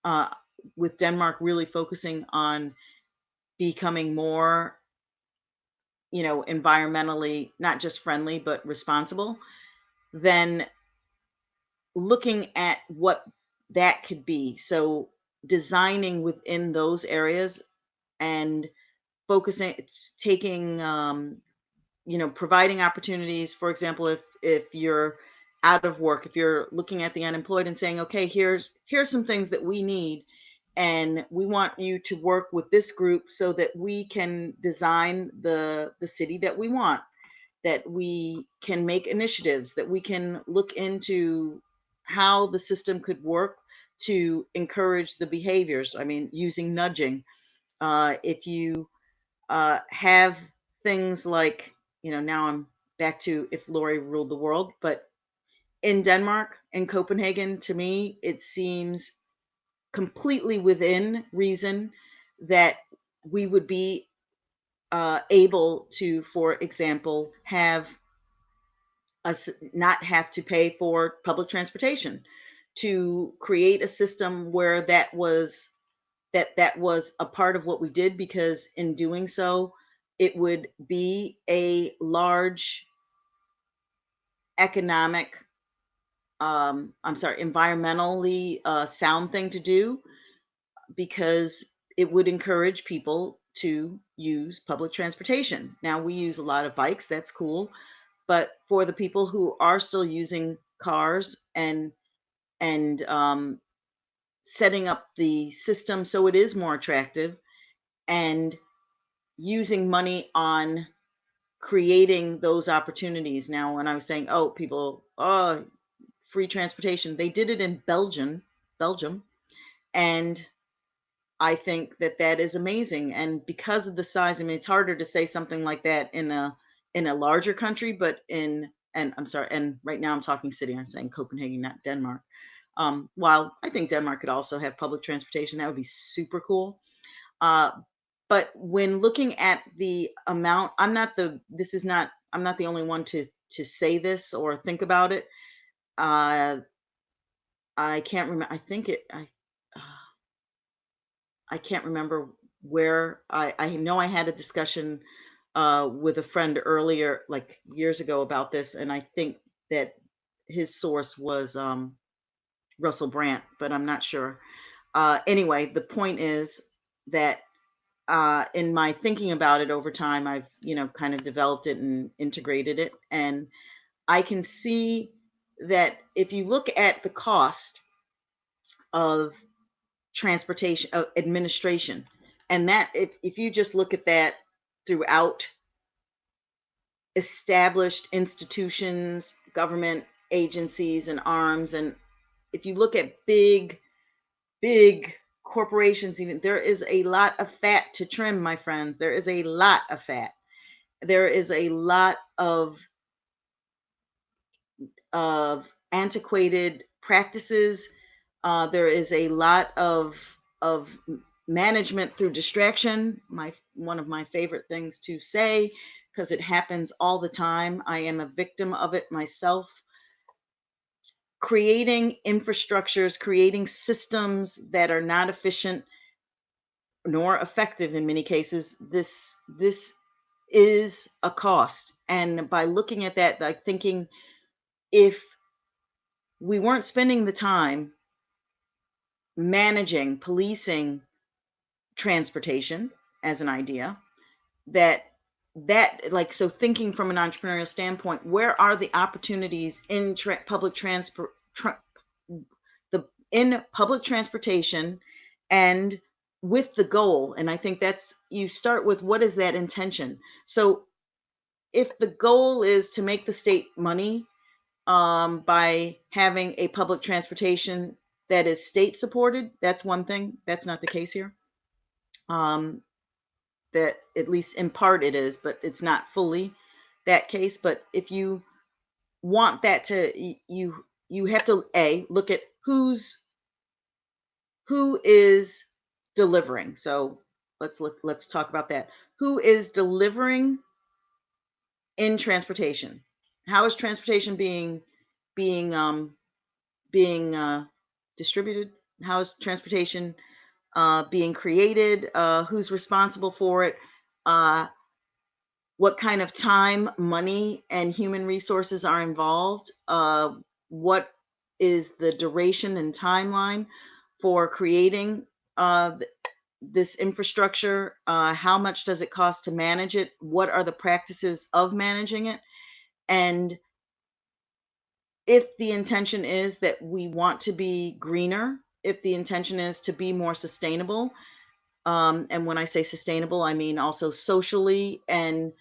uh, with Denmark really focusing on becoming more, environmentally not just friendly but responsible, then looking at what that could be. So designing within those areas and focusing, it's taking, providing opportunities. For example, if you're out of work, if you're looking at the unemployed and saying, okay, here's some things that we need, and we want you to work with this group so that we can design the city that we want, that we can make initiatives, that we can look into how the system could work to encourage the behaviors. I mean, using nudging. If you have things like, now I'm back to if Lori ruled the world, but in Denmark, in Copenhagen, to me, it seems completely within reason that we would be able to, for example, have us not have to pay for public transportation, to create a system where that was a part of what we did, because in doing so, it would be a large economic, I'm sorry, environmentally sound thing to do, because it would encourage people to use public transportation. Now, we use a lot of bikes, that's cool, but for the people who are still using cars, and setting up the system so it is more attractive, and using money on creating those opportunities. Now, when I was saying, oh, people, oh, free transportation, they did it in Belgium, and I think that that is amazing. And because of the size, I mean, it's harder to say something like that in a larger country, but and I'm sorry, and right now I'm talking city. I'm saying Copenhagen, not Denmark. While I think Denmark could also have public transportation, that would be super cool. Uh, but when looking at the amount, I'm not the only one to say this or think about it. Uh, I can't remember. I can't remember where. I know I had a discussion with a friend earlier, like years ago, about this, and I think that his source was Russell Brand, but I'm not sure. Anyway, the point is that in my thinking about it over time, I've, kind of developed it and integrated it. And I can see that if you look at the cost of transportation, of administration, and that if you just look at that throughout established institutions, government agencies and arms, and if you look at big corporations, even, there is a lot of fat to trim, my friends. There is a lot of fat. There is a lot of antiquated practices. There is a lot of management through distraction. One of my favorite things to say, because it happens all the time. I am a victim of it myself. Creating infrastructures, creating systems that are not efficient nor effective in many cases. This is a cost, and by looking at that, like thinking, if we weren't spending the time managing, policing transportation as an idea, that like, so thinking from an entrepreneurial standpoint, where are the opportunities in public transport, the in public transportation, and with the goal, and I think that's, you start with what is that intention. So if the goal is to make the state money by having a public transportation that is state supported, that's one thing. That's not the case here. That at least in part it is, but it's not fully that case. But if you want that to, you have to look at who is delivering. So let's talk about that. Who is delivering in transportation? How is transportation being being distributed? How is transportation being created? Who's responsible for it? What kind of time, money, and human resources are involved? What is the duration and timeline for creating this infrastructure? How much does it cost to manage it? What are the practices of managing it? And if the intention is that we want to be greener, if the intention is to be more sustainable, and when I say sustainable, I mean also socially and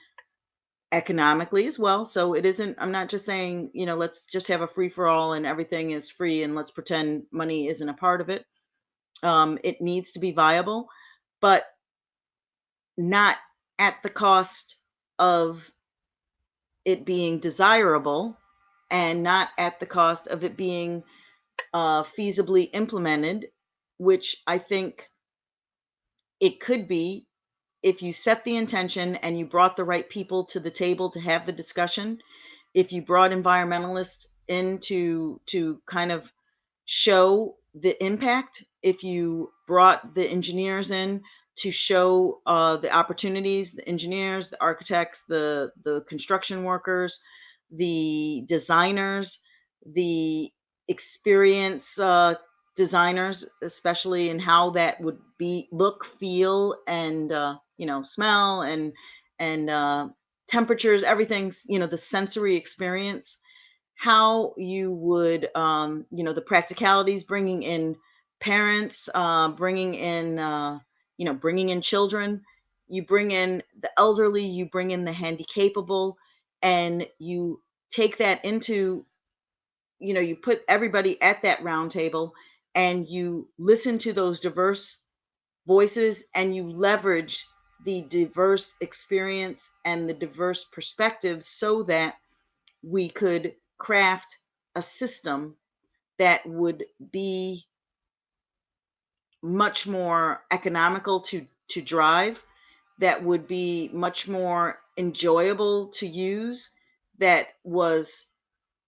economically as well. So it isn't, I'm not just saying, let's just have a free for all and everything is free and let's pretend money isn't a part of it. It needs to be viable, but not at the cost of it being desirable, and not at the cost of it being feasibly implemented, which I think it could be if you set the intention and you brought the right people to the table to have the discussion. If you brought environmentalists in to kind of show the impact, if you brought the engineers in to show the opportunities, the engineers, the architects, the construction workers, the designers, the experience designers, especially in how that would be look, feel, and smell, and temperatures, everything's, the sensory experience, how you would, the practicalities, bringing in parents, bringing in children, you bring in the elderly, you bring in the handicapable, and you take that into, you put everybody at that round table and you listen to those diverse voices and you leverage the diverse experience and the diverse perspectives so that we could craft a system that would be much more economical to drive, that would be much more enjoyable to use, that was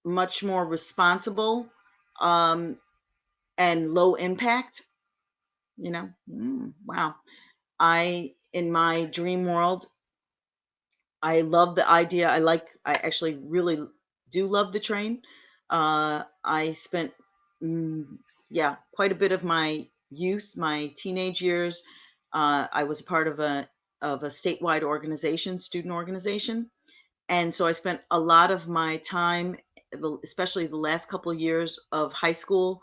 much more responsible, um, and low impact. Wow. In my dream world, I love the idea. I actually really do love the train. I spent, mm, yeah, quite a bit of my youth, my teenage years. I was a part of a statewide organization, student organization, and so I spent a lot of my time, especially the last couple of years of high school,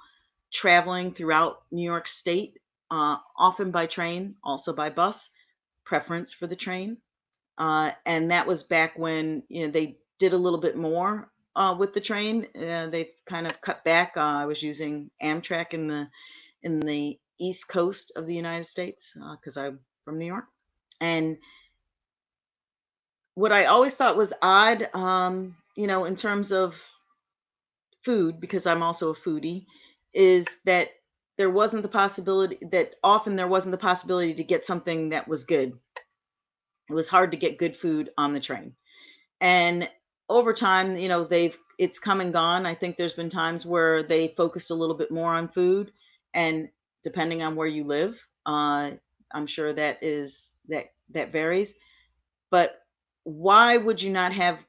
traveling throughout New York State, often by train, also by bus, preference for the train. And that was back when they did a little bit more with the train. They've kind of cut back. I was using Amtrak in the East Coast of the United States because I'm from New York. And what I always thought was odd, in terms of food, because I'm also a foodie, is that there wasn't the possibility to get something that was good. It was hard to get good food on the train. And over time, it's come and gone. I think there's been times where they focused a little bit more on food, and depending on where you live, I'm sure that varies. But why would you not have,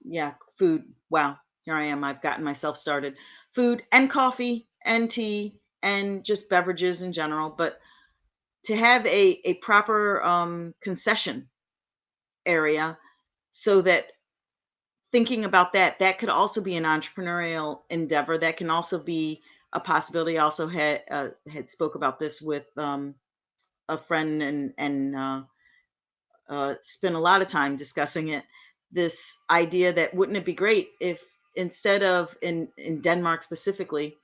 yeah, food? Wow, here I am. I've gotten myself started. Food and coffee and tea and just beverages in general. But to have a proper concession area so that thinking about that, that could also be an entrepreneurial endeavor. That can also be a possibility. I also had spoke about this with a friend and spent a lot of time discussing it. This idea that wouldn't it be great if instead of in Denmark specifically,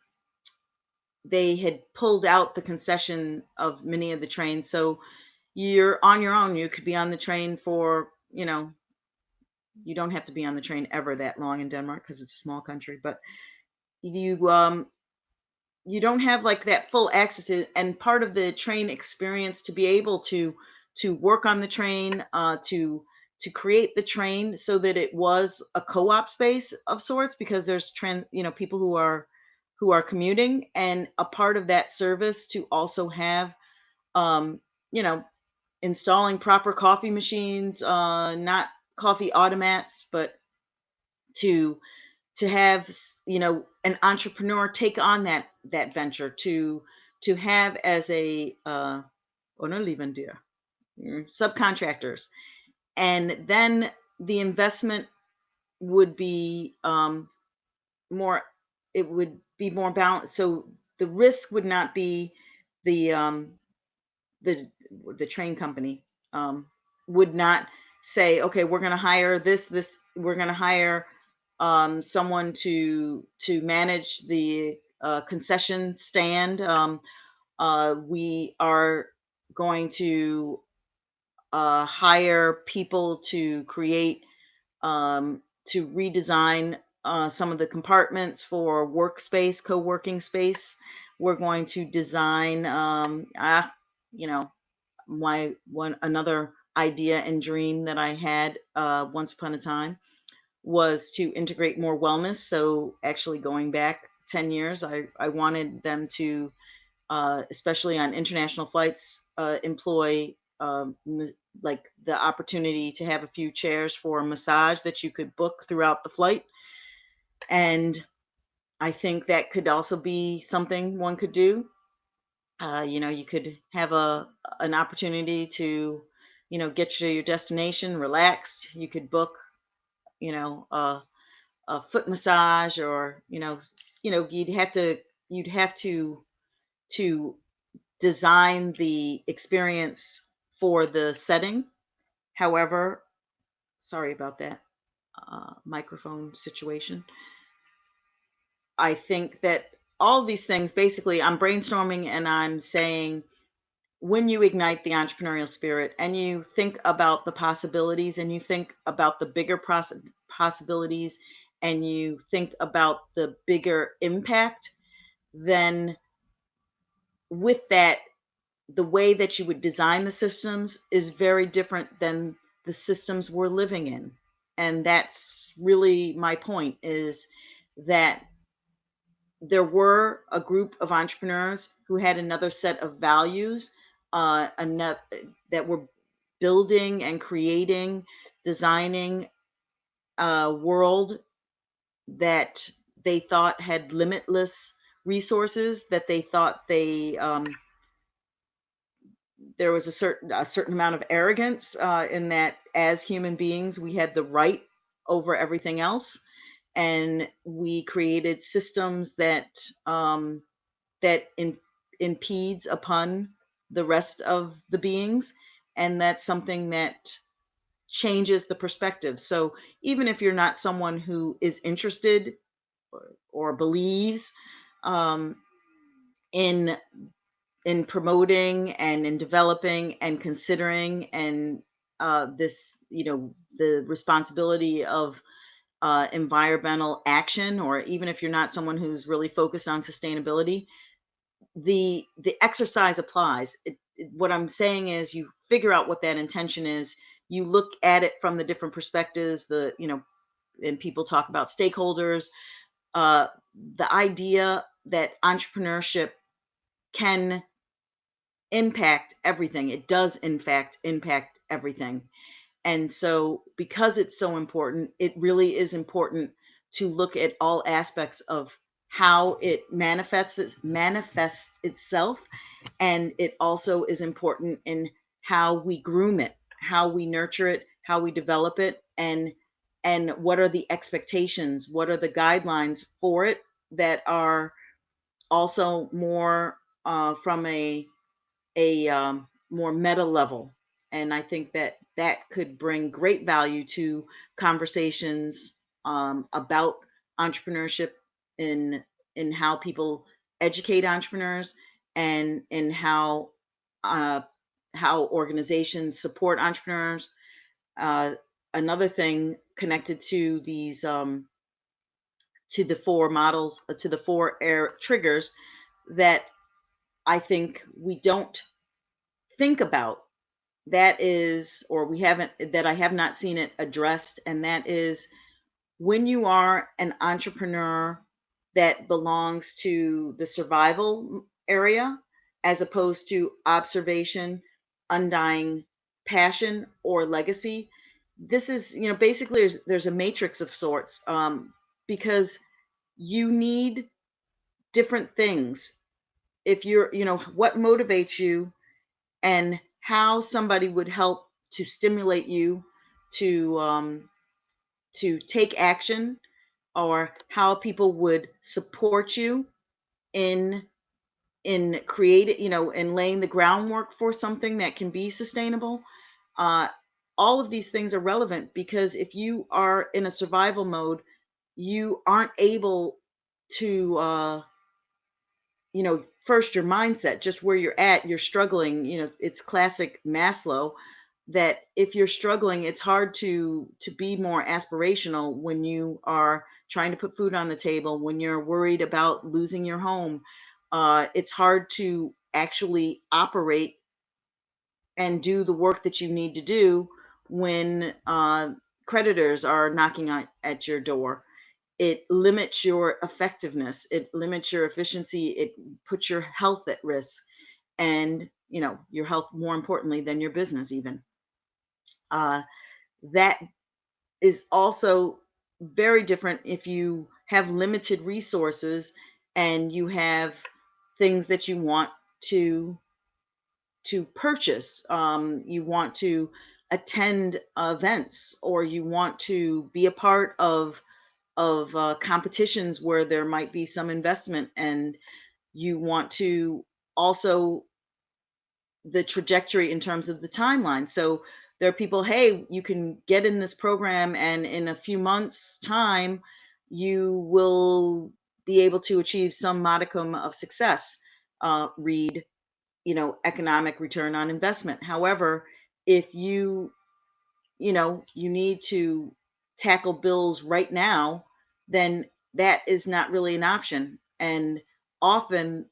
they had pulled out the concession of many of the trains. So you're on your own. You could be on the train for, you don't have to be on the train ever that long in Denmark because it's a small country, but you don't have like that full access to, and part of the train experience to be able to work on the train, to create the train so that it was a co-op space of sorts, because there's people who are commuting, and a part of that service to also have um you know installing proper coffee machines, not coffee automats, but to have an entrepreneur take on that venture, to have as a or no leave dear subcontractors, and then the investment would be more it would be more balanced, so the risk would not be the the the train company would not say, okay, we're going to hire we're going to hire someone to manage the concession stand. We are going to hire people to create to redesign some of the compartments for workspace, co-working space. We're going to design you know my one another idea and dream that I had once upon a time was to integrate more wellness. So actually going back 10 years, I wanted them to, especially on international flights, employ like the opportunity to have a few chairs for a massage that you could book throughout the flight. And I think that could also be something one could do. You could have an opportunity to, get to your destination relaxed. You could book, you know, a, a foot massage, or you'd have to design the experience for the setting. However, sorry about that microphone situation. I think that all of these things, basically, I'm brainstorming and I'm saying, when you ignite the entrepreneurial spirit and you think about the possibilities and you think about the bigger possibilities and you think about the bigger impact, then with that, the way that you would design the systems is very different than the systems we're living in. And that's really my point, is that there were a group of entrepreneurs who had another set of values, another, that were building and creating, designing a world that they thought had limitless resources, that they thought there was a certain amount of arrogance in that as human beings we had the right over everything else, and we created systems that impedes upon the rest of the beings, and that's something that changes the perspective. So even if you're not someone who is interested or believes um, in promoting and in developing and considering and this the responsibility of environmental action, or even if you're not someone who's really focused on sustainability, the exercise applies. What I'm saying is, you figure out what that intention is, you look at it from the different perspectives, and people talk about stakeholders, uh, the idea that entrepreneurship can impact everything. It does, in fact, impact everything. And so, because it's so important, it really is important to look at all aspects of how it manifests itself, and it also is important in how we groom it, how we nurture it, how we develop it, and what are the expectations, what are the guidelines for it that are also more from a more meta level. And I think that that could bring great value to conversations about entrepreneurship in in how people educate entrepreneurs, and in uh, how organizations support entrepreneurs. Uh, Another thing connected to these to the four models, to the four air triggers that I think we don't think about, that is, or we haven't, that I have not seen it addressed, and that is when you are an entrepreneur that belongs to the survival area as opposed to observation, undying passion, or legacy. This is, basically there's a matrix of sorts, because you need different things. If you're, what motivates you, and how somebody would help to stimulate you to take action, or how people would support you in creating, in laying the groundwork for something that can be sustainable. uh, all of these things are relevant, because if you are in a survival mode, you aren't able to first, your mindset, just where you're at, you're struggling. It's classic Maslow, that if you're struggling, it's hard to be more aspirational when you are trying to put food on the table, when you're worried about losing your home. It's hard to actually operate and do the work that you need to do when creditors are knocking at your door. It limits your effectiveness, it limits your efficiency, it puts your health at risk, and your health more importantly than your business even. uh, that is also very different if you have limited resources, and you have things that you want to purchase. You want to attend events, or you want to be a part of competitions where there might be some investment, and you want to also the trajectory in terms of the timeline. So there are people, hey, you can get in this program, and in a few months time you will be able to achieve some modicum of success. Read, economic return on investment. However, if you need to tackle bills right now, then that is not really an option. And often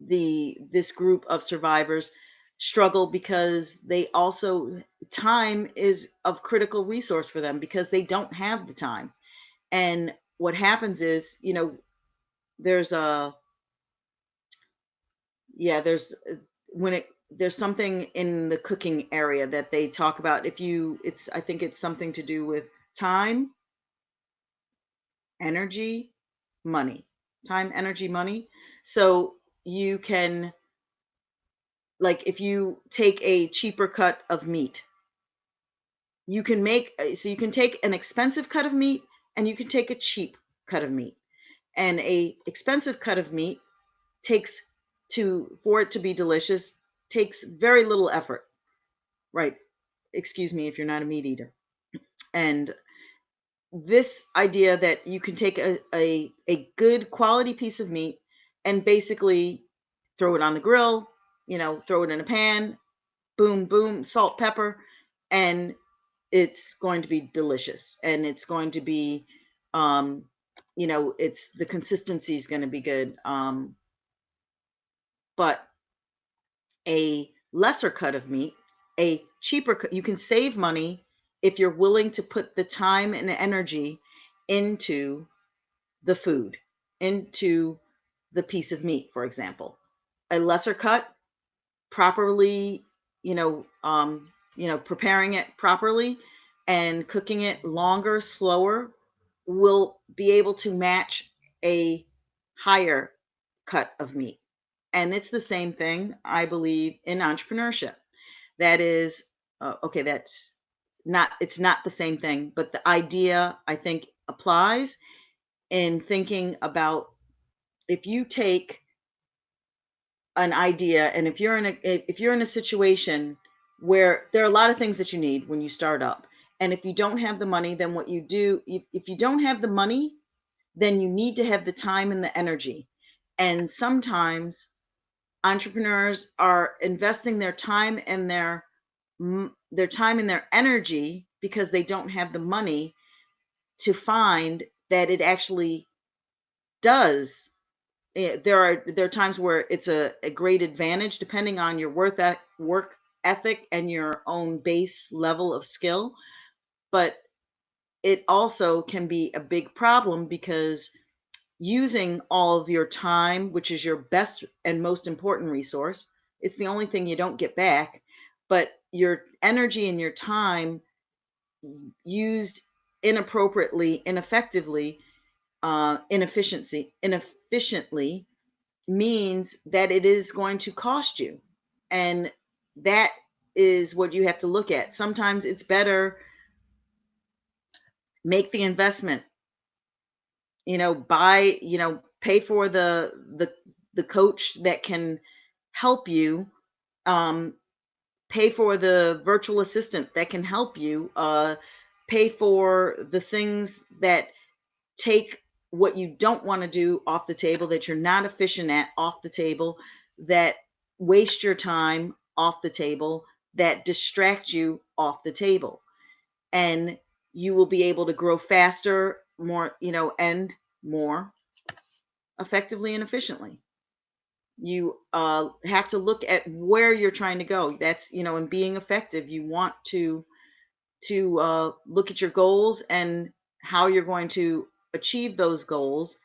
this group of survivors struggle because they also, time is of critical resource for them, because they don't have the time. And what happens is, there's a yeah there's when it there's something in the cooking area that they talk about. If you it's I think it's something to do with time, energy, money. Time, energy, money. So you can, like, if you take a cheaper cut of meat, you can take an expensive cut of meat, and you can take a cheap cut of meat. And a expensive cut of meat takes, to for it to be delicious, takes very little effort, right? Excuse me if you're not a meat eater. And this idea that you can take a good quality piece of meat and basically throw it on the grill, throw it in a pan, boom, boom, salt, pepper, and it's going to be delicious. And it's going to be, um, it's the consistency is going to be good. But a lesser cut of meat, a cheaper cut, you can save money if you're willing to put the time and energy into the food, into the piece of meat, for example. A lesser cut, properly, preparing it properly and cooking it longer, slower, will be able to match a higher cut of meat. And it's the same thing, I believe, in entrepreneurship. That is, okay, that's not, it's not the same thing, but the idea I think applies in thinking about if you take an idea and if you're in a situation where there are a lot of things that you need when you start up, and if you don't have the money, then what you do, if you don't have the money, then you need to have the time and the energy. And sometimes entrepreneurs are investing their time and their energy because they don't have the money to find that it actually does. There are times where it's a great advantage depending on your work ethic and your own base level of skill, but it also can be a big problem because using all of your time, which is your best and most important resource, it's the only thing you don't get back, but your energy and your time used inappropriately, ineffectively, inefficiently means that it is going to cost you. And that is what you have to look at. Sometimes it's better make the investment, buy, pay for the coach that can help you, um, pay for the virtual assistant that can help you, pay for the things that take what you don't want to do off the table, that you're not efficient at off the table, that waste your time off the table, that distract you off the table. And you will be able to grow faster, more, and more effectively and efficiently. You have to look at where you're trying to go. That's, in being effective, you want to look at your goals and how you're going to achieve those goals,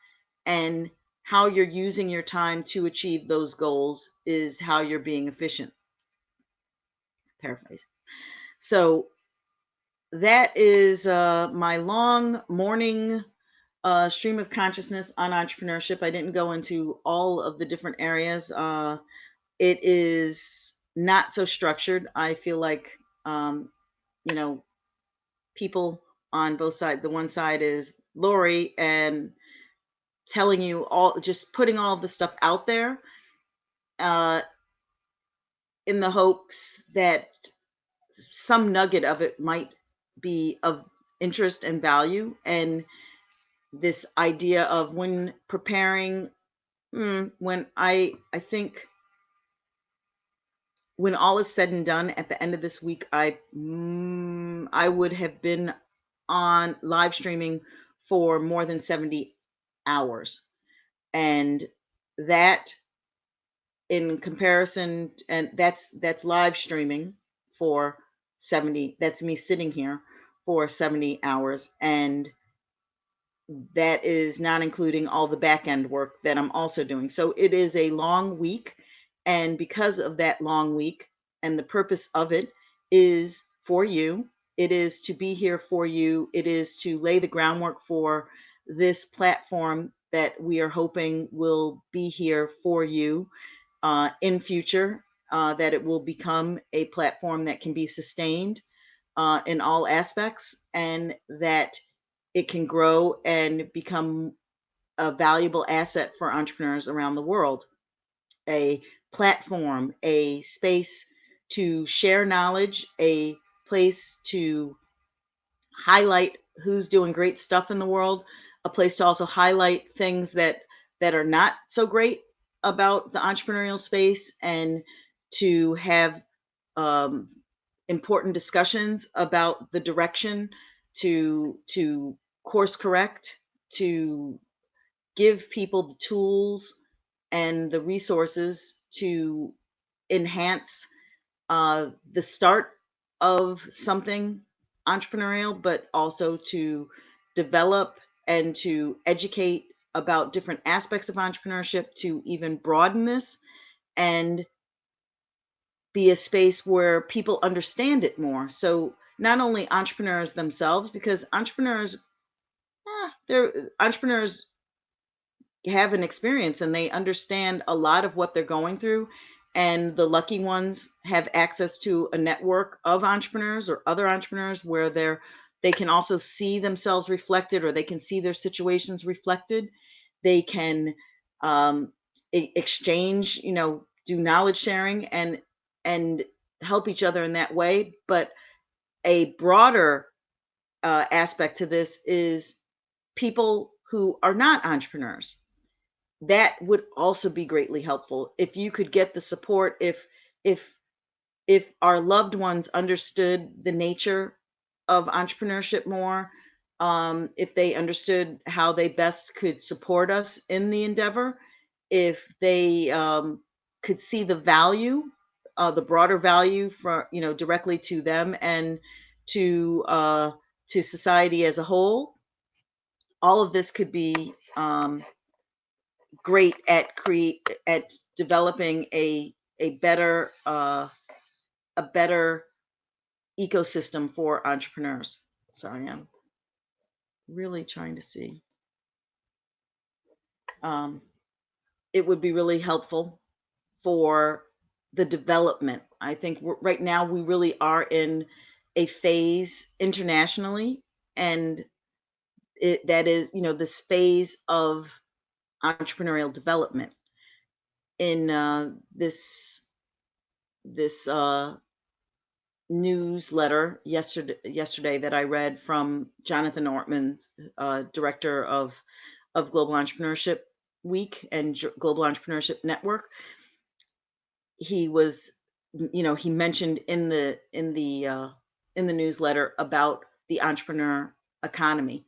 and how you're using your time to achieve those goals is how you're being efficient. Paraphrase. So that is my long morning stream of consciousness on entrepreneurship. I didn't go into all of the different areas. It is not so structured. I feel like, you know, people on both sides. The one side is Lori and telling you all, just putting all the stuff out there, uh, in the hopes that some nugget of it might be of interest and value. And this idea of when preparing, when I think when all is said and done at the end of this week, I would have been on live streaming for more than 70 hours. And that, in comparison, and that's live streaming for 70, that's me sitting here for 70 hours, and that is not including all the back end work that I'm also doing. So it is a long week. And because of that long week, and the purpose of it is for you, it is to be here for you, it is to lay the groundwork for this platform that we are hoping will be here for you in future, that it will become a platform that can be sustained in all aspects, and that it can grow and become a valuable asset for entrepreneurs around the world. A platform, a space to share knowledge, a place to highlight who's doing great stuff in the world, a place to also highlight things that are not so great about the entrepreneurial space, and to have um, important discussions about the direction, to course correct, to give people the tools and the resources to enhance the start of something entrepreneurial, but also to develop and to educate about different aspects of entrepreneurship, to even broaden this and be a space where people understand it more. So not only entrepreneurs themselves, because entrepreneurs, they're entrepreneurs have an experience and they understand a lot of what they're going through. And the lucky ones have access to a network of entrepreneurs or other entrepreneurs where they can also see themselves reflected, or they can see their situations reflected. They can exchange, do knowledge sharing and help each other in that way. But a broader aspect to this is people who are not entrepreneurs. That would also be greatly helpful if you could get the support. If if our loved ones understood the nature of entrepreneurship more, if they understood how they best could support us in the endeavor, if they could see the value, the broader value for directly to them and to society as a whole, all of this could be great at developing a better ecosystem for entrepreneurs. Sorry, I'm really trying to see. Um, it would be really helpful for the development. I think right now we really are in a phase internationally, and that is, this phase of entrepreneurial development. In this newsletter yesterday that I read from Jonathan Ortman, director of Global Entrepreneurship Week and Global Entrepreneurship Network. He was, he mentioned in the newsletter about the entrepreneur economy.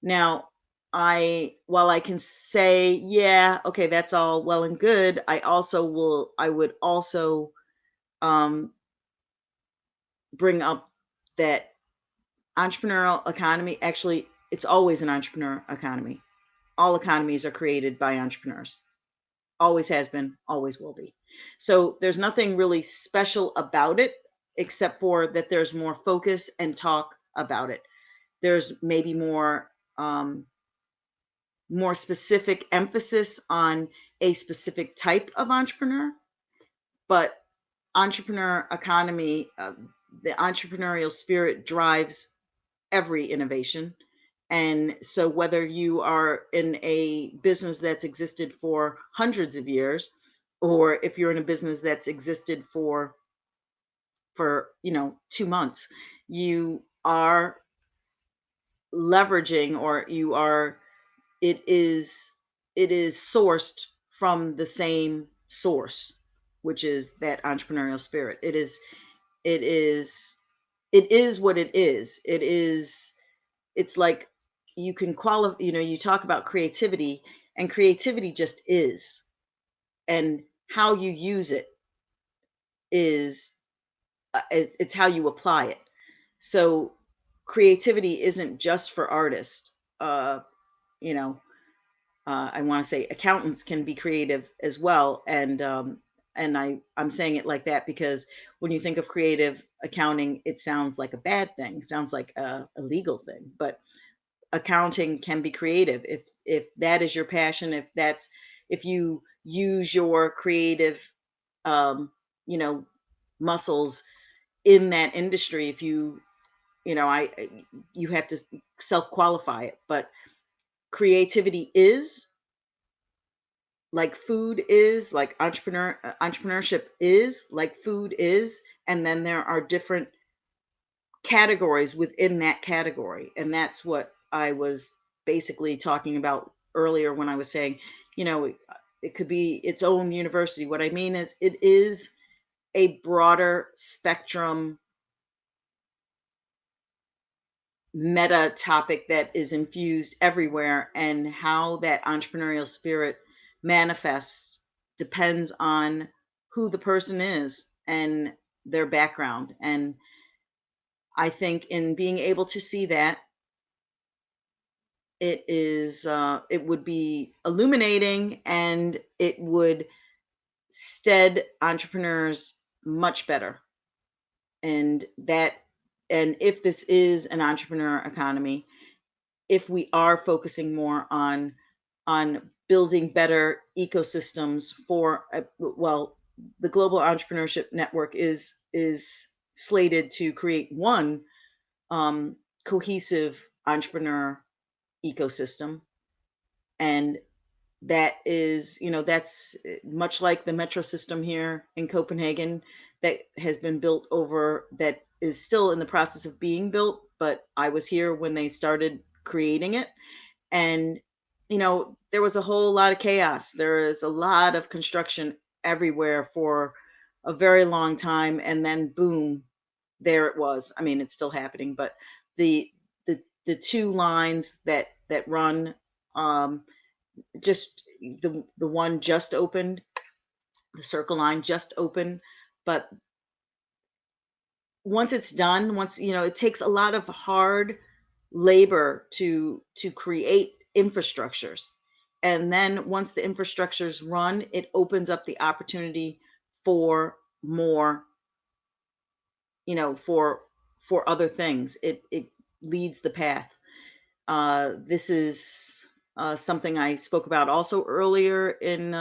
Now, while I can say, yeah, okay, that's all well and good, I would also bring up that entrepreneurial economy, actually, it's always an entrepreneur economy. All economies are created by entrepreneurs. Always has been, always will be. So there's nothing really special about it, except for that there's more focus and talk about it. There's maybe more specific emphasis on a specific type of entrepreneur, but entrepreneur economy, the entrepreneurial spirit drives every innovation. And so whether you are in a business that's existed for hundreds of years, or if you're in a business that's existed for 2 months, you are leveraging, or it is sourced from the same source, which is that entrepreneurial spirit. It is it is what it is. It's like you can qualify, you talk about creativity, and creativity just is. And how you use it is it's how you apply it. So creativity isn't just for artists. You know, I want to say accountants can be creative as well, and I'm saying it like that because when you think of creative accounting, it sounds like a bad thing, sounds like a legal thing, but accounting can be creative if that is your passion, if you use your creative um, you know muscles in that industry. If I you have to self qualify it, but creativity is like food is, like entrepreneurship is like food is, and then there are different categories within that category. And that's what I was basically talking about earlier when I was saying, it could be its own university. What I mean is it is a broader spectrum meta topic that is infused everywhere, and how that entrepreneurial spirit manifests depends on who the person is and their background. And I think in being able to see that, it would be illuminating, and it would stead entrepreneurs much better. And if this is an entrepreneur economy, if we are focusing more on building better ecosystems for well, the Global Entrepreneurship Network is slated to create one cohesive entrepreneur ecosystem, and that is, that's much like the metro system here in Copenhagen that has been built over, that is still in the process of being built, but I was here when they started creating it. And, there was a whole lot of chaos. There is a lot of construction everywhere for a very long time. And then boom, there it was. I mean, it's still happening, but the the two lines that run, just the one just opened, the circle line just opened, but once it's done, once it takes a lot of hard labor to create infrastructures, and then once the infrastructures run, it opens up the opportunity for more, for other things. It leads the path. This is something I spoke about also earlier in,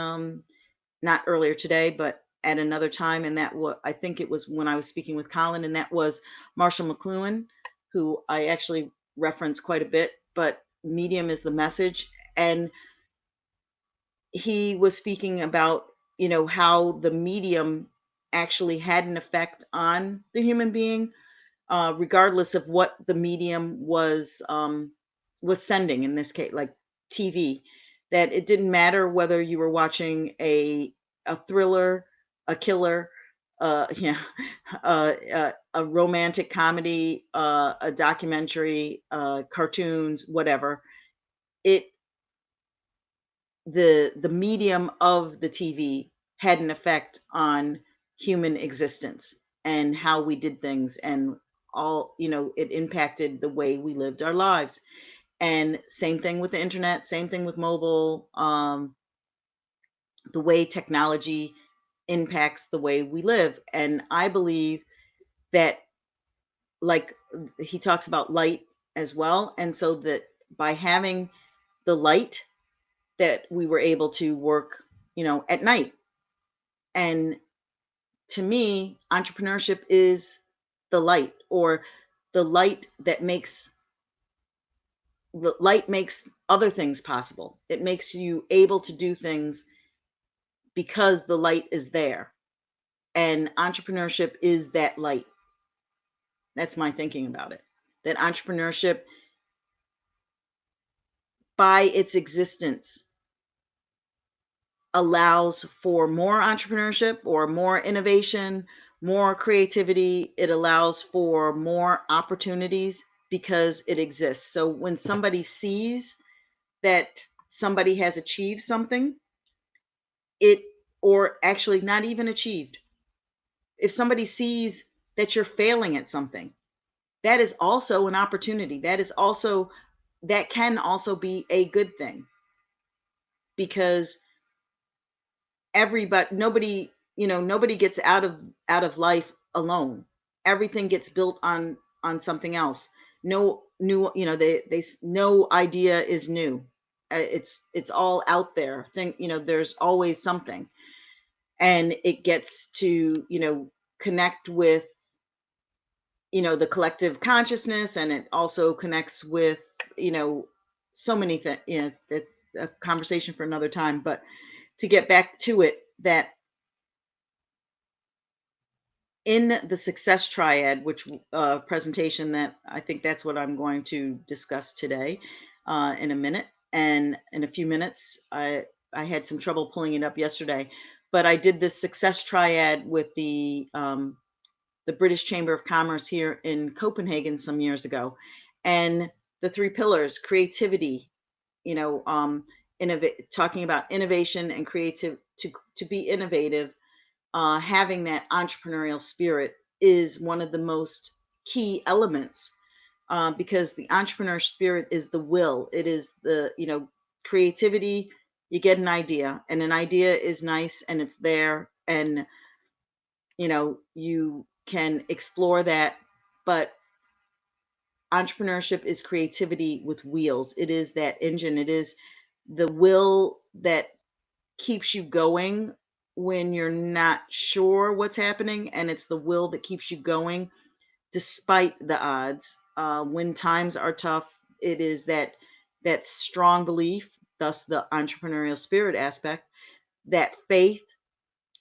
not earlier today, but at another time, and that was, I think it was when I was speaking with Colin, and that was Marshall McLuhan, who I actually reference quite a bit. But medium is the message, and he was speaking about how the medium actually had an effect on the human being, regardless of what the medium was sending. In this case, like TV, that it didn't matter whether you were watching a thriller, a killer, yeah, a romantic comedy, a documentary, cartoons, whatever. It the medium of the TV had an effect on human existence and how we did things, and all, it impacted the way we lived our lives. And same thing with the internet, same thing with mobile, the way technology impacts the way we live. And I believe that, like, he talks about light as well, and so that by having the light, that we were able to work, at night. And to me, entrepreneurship is the light, or the light that makes the light makes other things possible. It makes you able to do things because the light is there. And entrepreneurship is that light. That's my thinking about it. That entrepreneurship, by its existence, allows for more entrepreneurship or more innovation, more creativity. It allows for more opportunities because it exists. So when somebody sees that somebody has achieved something, it, or actually not even achieved, if somebody sees that you're failing at something, that is also an opportunity. That can also be a good thing, because nobody gets out of life alone. Everything gets built on something else. No new, they no idea is new. It's all out there. There's always something, and it gets to connect with the collective consciousness, and it also connects with so many things. That's a conversation for another time. But to get back to it, that in the success triad, which presentation, that I think that's what I'm going to discuss today, in a minute, and in a few minutes. I had some trouble pulling it up yesterday, but I did this success triad with the British Chamber of Commerce here in Copenhagen some years ago, and the three pillars: creativity, talking about innovation and creative, to be innovative, having that entrepreneurial spirit is one of the most key elements, because the entrepreneur spirit is the will. It is the, creativity. You get an idea, and an idea is nice, and it's there, and you can explore that. But entrepreneurship is creativity with wheels. It is that engine. It is the will that keeps you going when you're not sure what's happening, and it's the will that keeps you going despite the odds. When times are tough, it is that strong belief, thus the entrepreneurial spirit aspect, that faith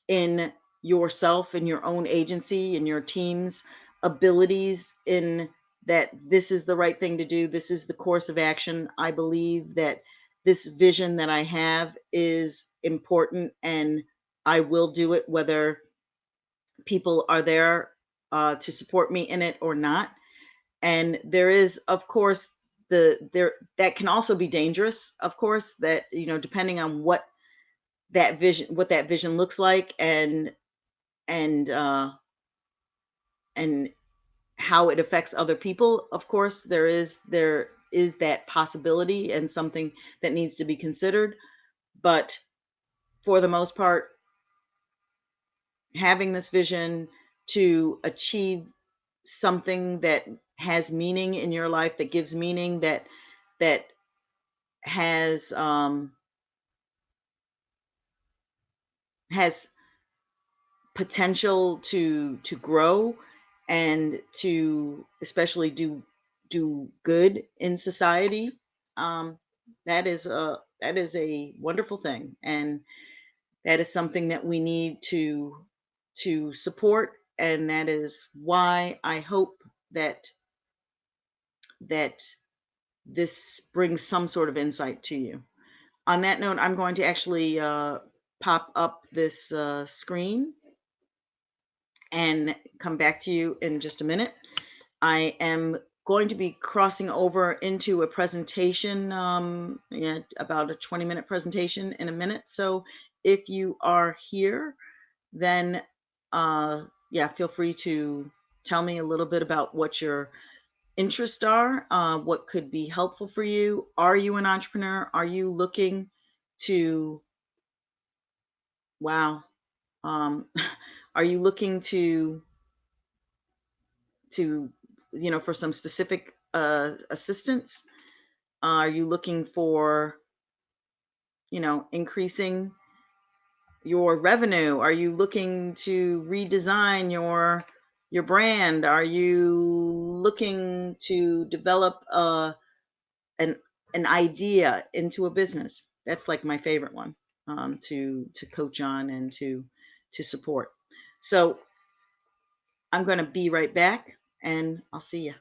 in yourself and your own agency and your team's abilities, in that this is the right thing to do, this is the course of action. I believe that this vision that I have is important, and I will do it whether people are there to support me in it or not. And there is, of course, there that can also be dangerous, of course, that, depending on what that vision looks like, and and how it affects other people. Of course, there is that possibility and something that needs to be considered. But for the most part, having this vision to achieve something that has meaning in your life, that gives meaning, that has has potential to grow, and to especially do good in society. um that is a wonderful thing, and that is something that we need to support. And that is why I hope that this brings some sort of insight to you. On that note, I'm going to actually pop up this screen and come back to you in just a minute. I am going to be crossing over into a presentation, yeah, about a 20-minute presentation in a minute. So if you are here, then yeah, feel free to tell me a little bit about what your interests are, what could be helpful for you. Are you an entrepreneur? Are you looking to, wow, um, are you looking to for some specific assistance? Are you looking for increasing your revenue? Are you looking to redesign your brand? Are you looking to develop an an idea into a business? That's like my favorite one, to coach on and to support. So I'm going to be right back, and I'll see you.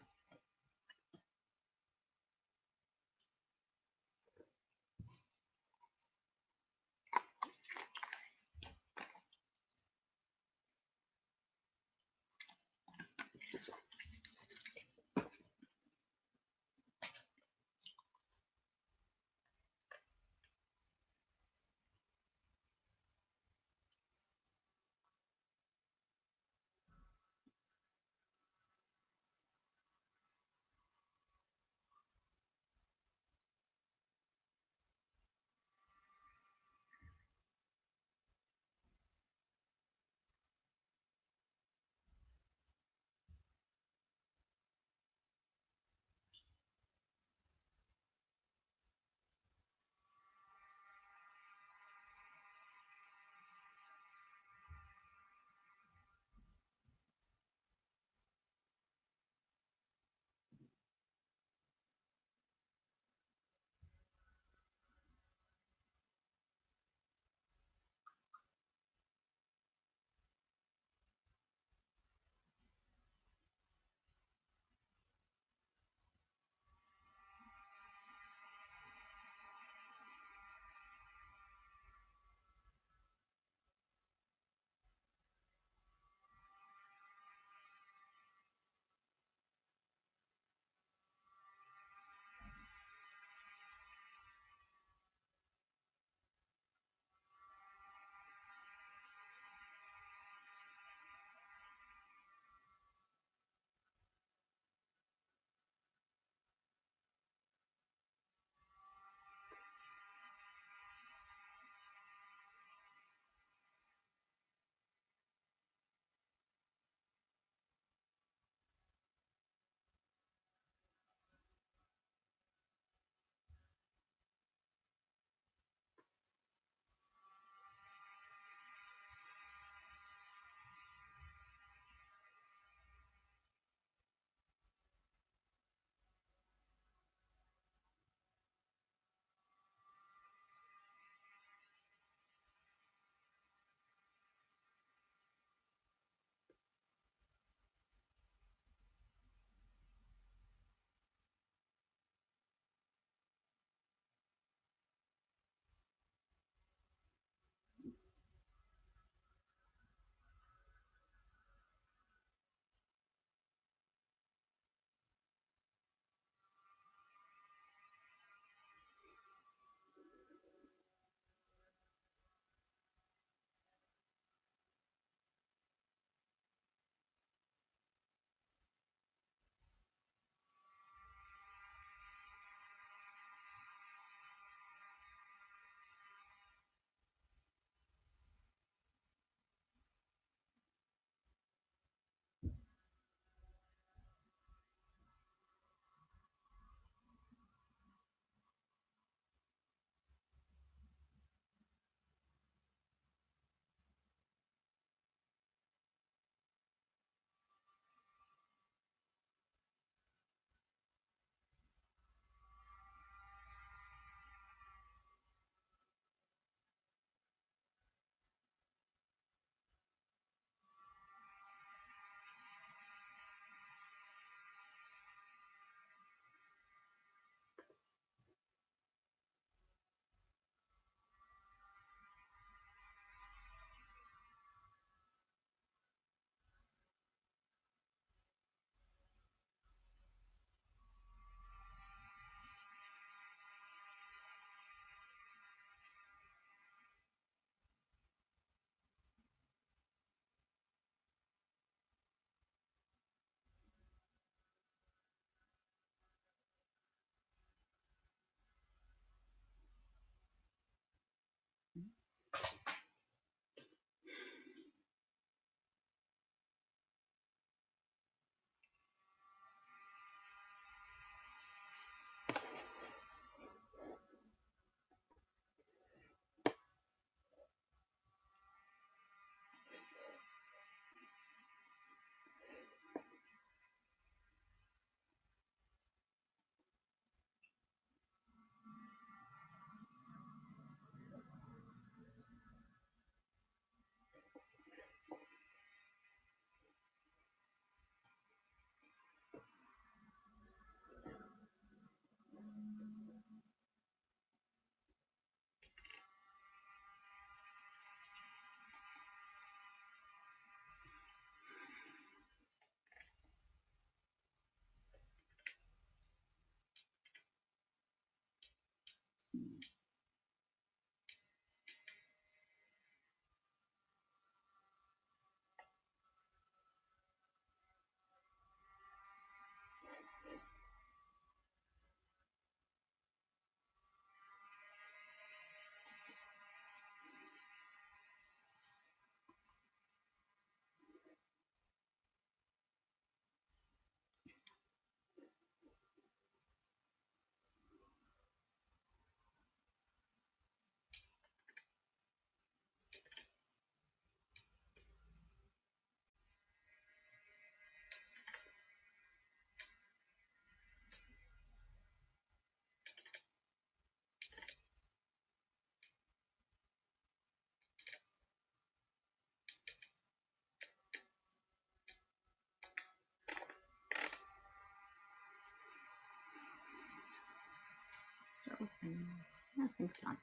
I think not.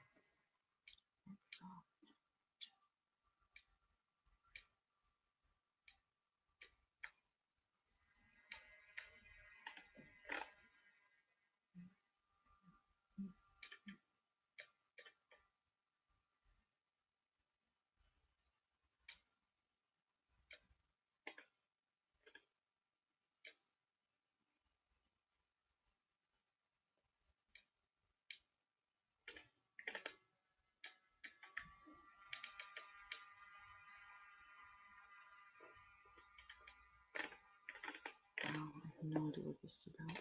I have no idea what this is about.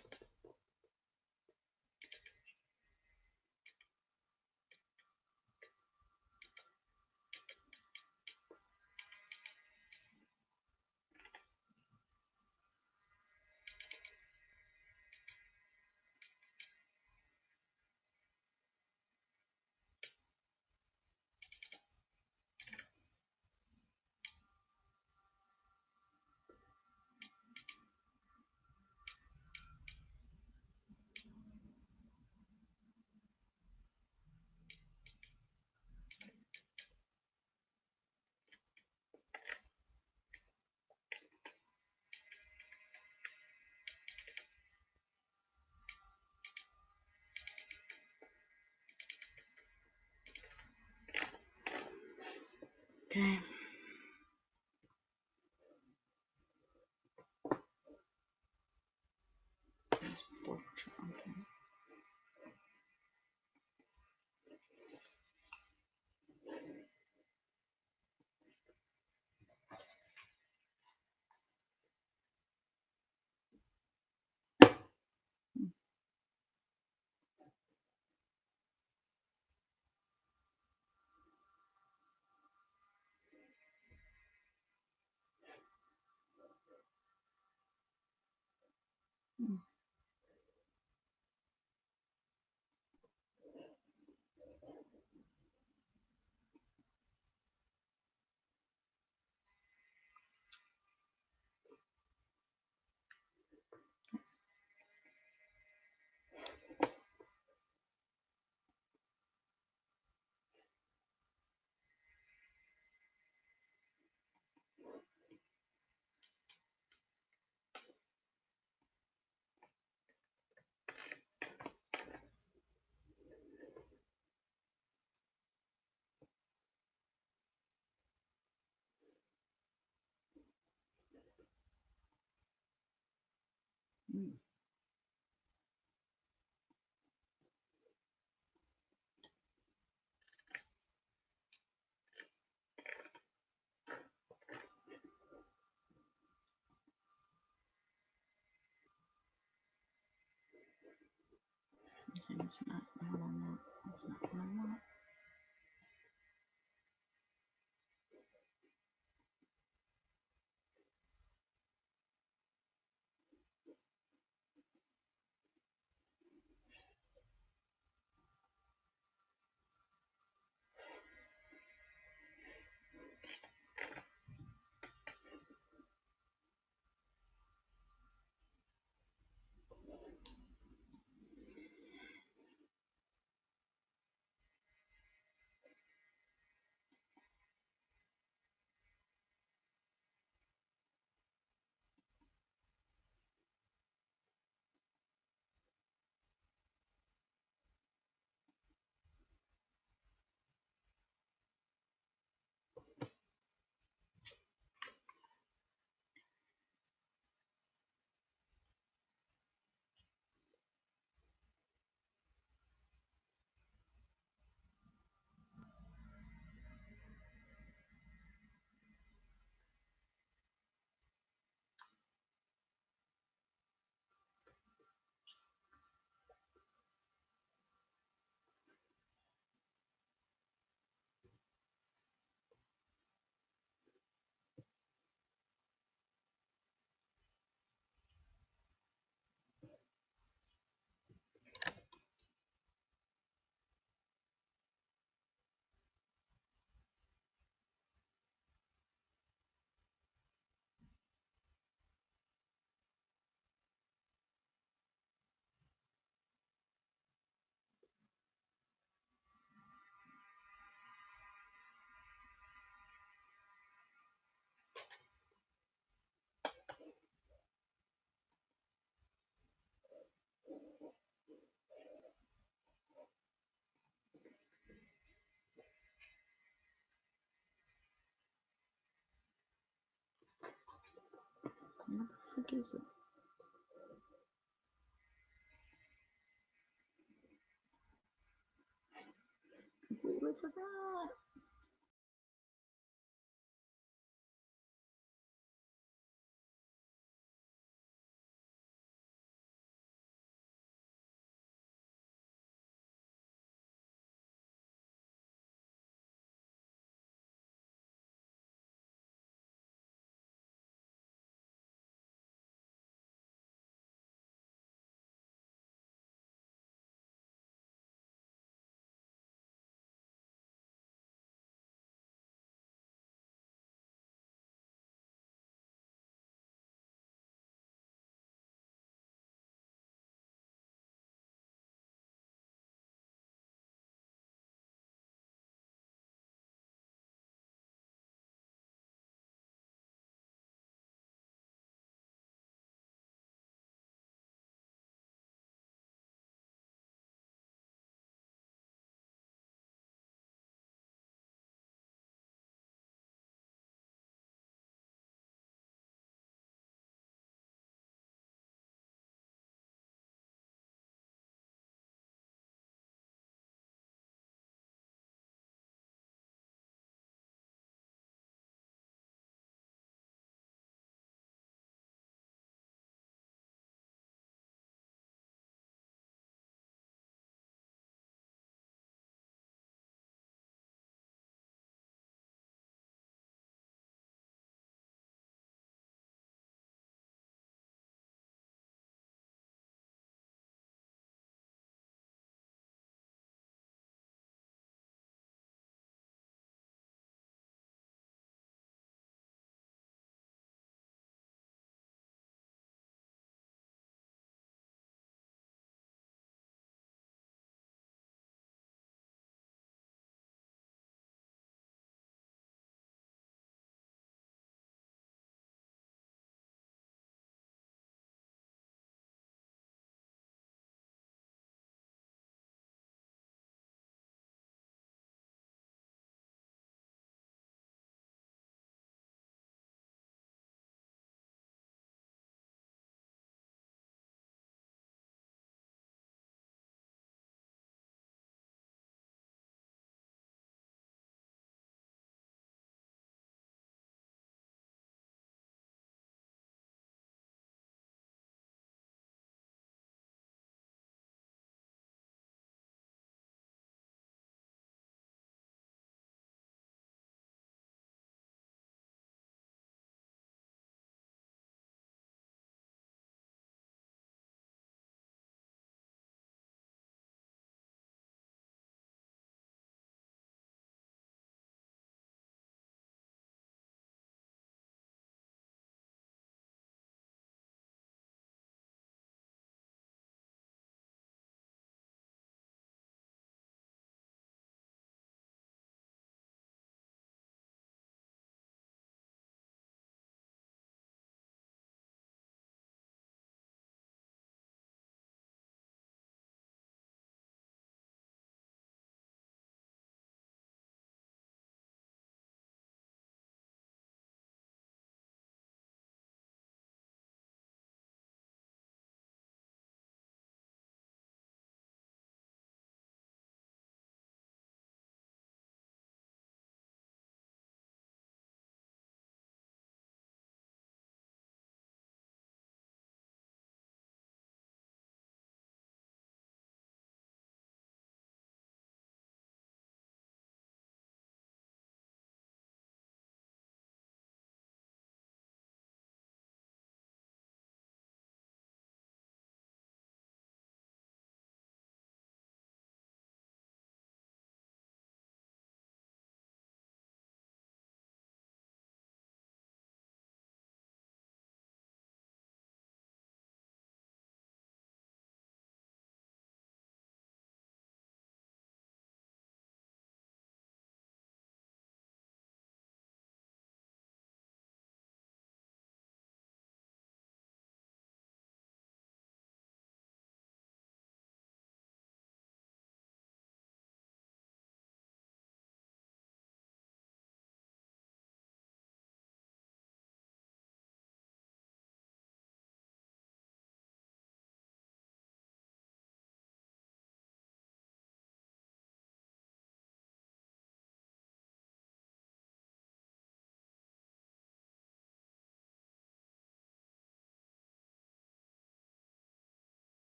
Okay. That's portrait. Okay. Hmm. Hmm. Okay, that's not what I want. That's not what I want. What the frick is it? Completely forgot.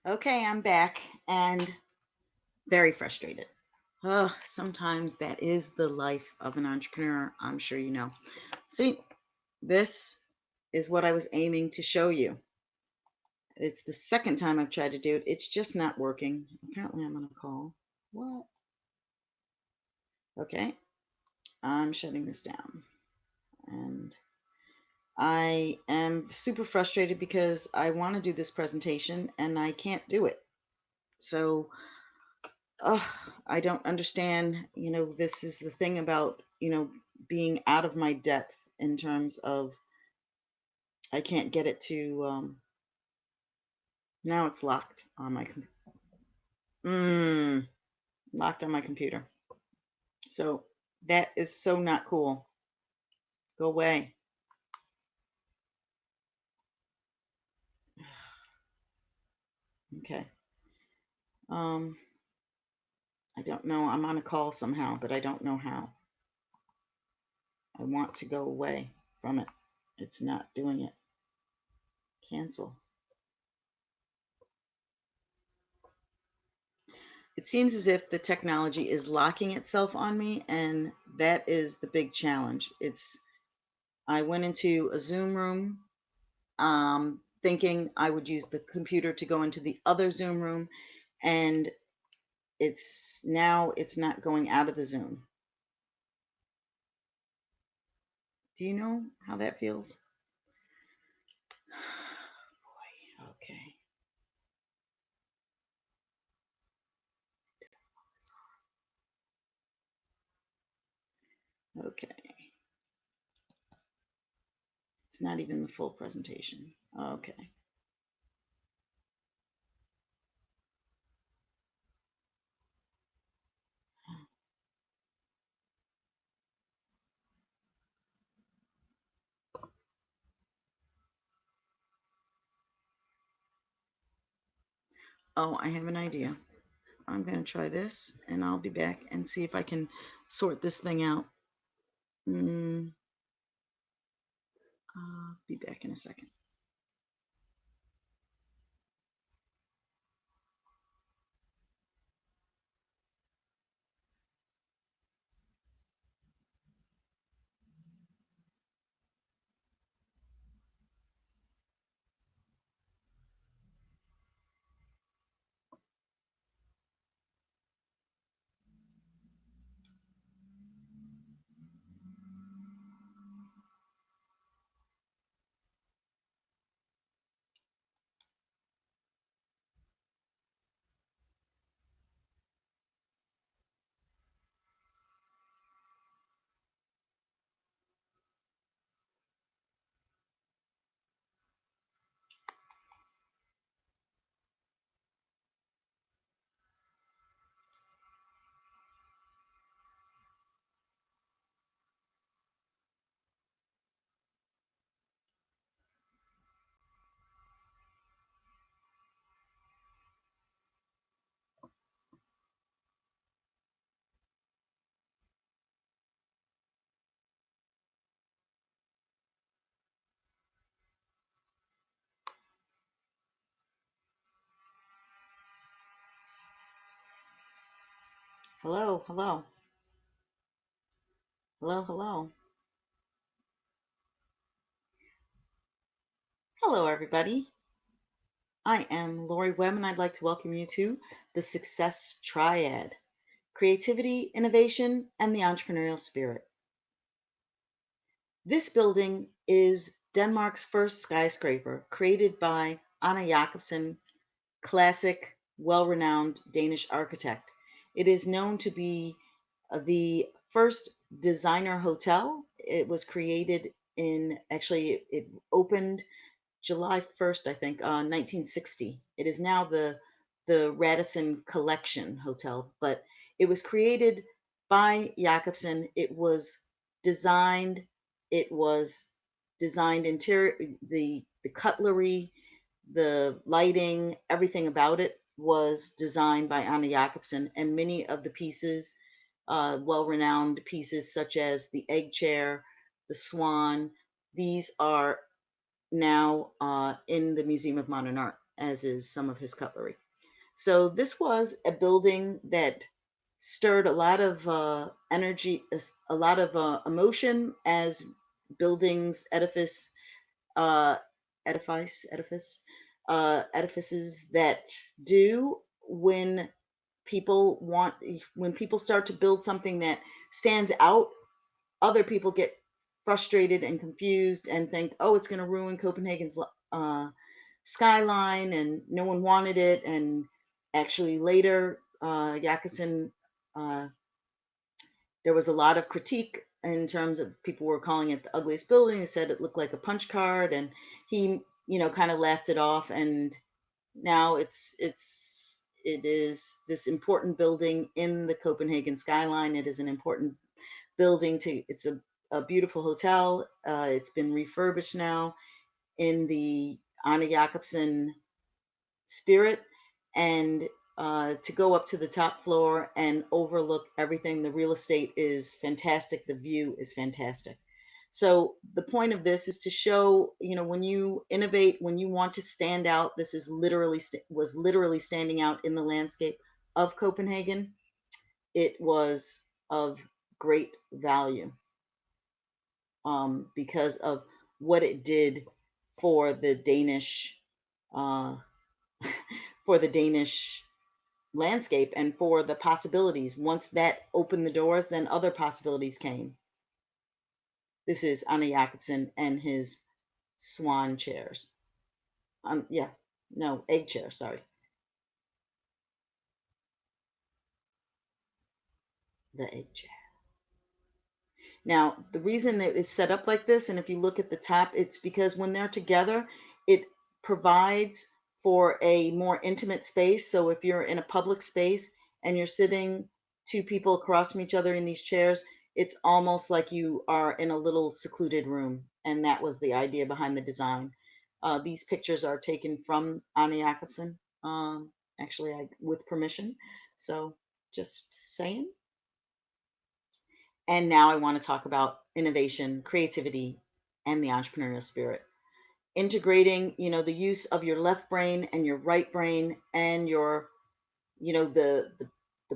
Okay, I'm back and very frustrated. Oh, sometimes that is the life of an entrepreneur. I'm sure you know. See, this is what I was aiming to show you. It's the second time I've tried to do it. It's just not working. Apparently, I'm on a call. What? Okay, I'm shutting this down. And I am super frustrated because I want to do this presentation and I can't do it. So, I don't understand. This is the thing about, being out of my depth in terms of I can't get it to, now it's locked on my, locked on my computer. So that is so not cool. Go away. Okay. Um, I don't know. I'm on a call somehow, but I don't know how. I want to go away from it. It's not doing it. Cancel. It seems as if the technology is locking itself on me, and that is the big challenge. I went into a Zoom room, thinking I would use the computer to go into the other Zoom room, and it's not going out of the Zoom. Do you know how that feels? Boy, okay. Okay. It's not even the full presentation. Okay. Oh, I have an idea. I'm going to try this and I'll be back and see if I can sort this thing out. I'll be back in a second. Hello, hello, hello, hello. Hello, everybody. I am Lori Webb, and I'd like to welcome you to the Success Triad: creativity, innovation, and the entrepreneurial spirit. This building is Denmark's first skyscraper, created by Anna Jacobsen, classic, well renowned Danish architect. It is known to be the first designer hotel. It was created it opened July 1st, I think, 1960. It is now the Radisson Collection Hotel, but it was created by Jacobsen. Designed, it was designed interior, the cutlery, the lighting, everything about it was designed by Anna Jacobsen, and many of the pieces, well-renowned pieces such as the egg chair, the swan, these are now in the Museum of Modern Art. as is some of his cutlery. So this was a building that stirred a lot of energy, a lot of emotion, as buildings, uh, edifice, edifices that do when people want, when people start to build something that stands out, other people get frustrated and confused and think, oh, it's going to ruin Copenhagen's skyline, and no one wanted it. And actually, later, Jakobsen, uh, there was a lot of critique in terms of people were calling it the ugliest building. They said it looked like a punch card, and he, kind of laughed it off. And now it is this important building in the Copenhagen skyline. It is an important building to. It's a beautiful hotel. It's been refurbished now in the Anna Jacobsen spirit, and to go up to the top floor and overlook everything. The real estate is fantastic. The view is fantastic. So the point of this is to show, when you innovate, when you want to stand out, this is literally was literally standing out in the landscape of Copenhagen. It was of great value, because of what it did for the Danish uh, for the Danish landscape and for the possibilities. Once that opened the doors, then other possibilities came. This is Anna Jacobsen and his swan chairs. Yeah, no, egg chair, sorry. The egg chair. Now, the reason that it's set up like this, and if you look at the top, it's because when they're together, it provides for a more intimate space. So if you're in a public space and you're sitting two people across from each other in these chairs, it's almost like you are in a little secluded room. And that was the idea behind the design. These pictures are taken from Anna Jacobsen, actually, with permission. So just saying. And now I want to talk about innovation, creativity, and the entrepreneurial spirit. Integrating, the use of your left brain and your right brain, and your, the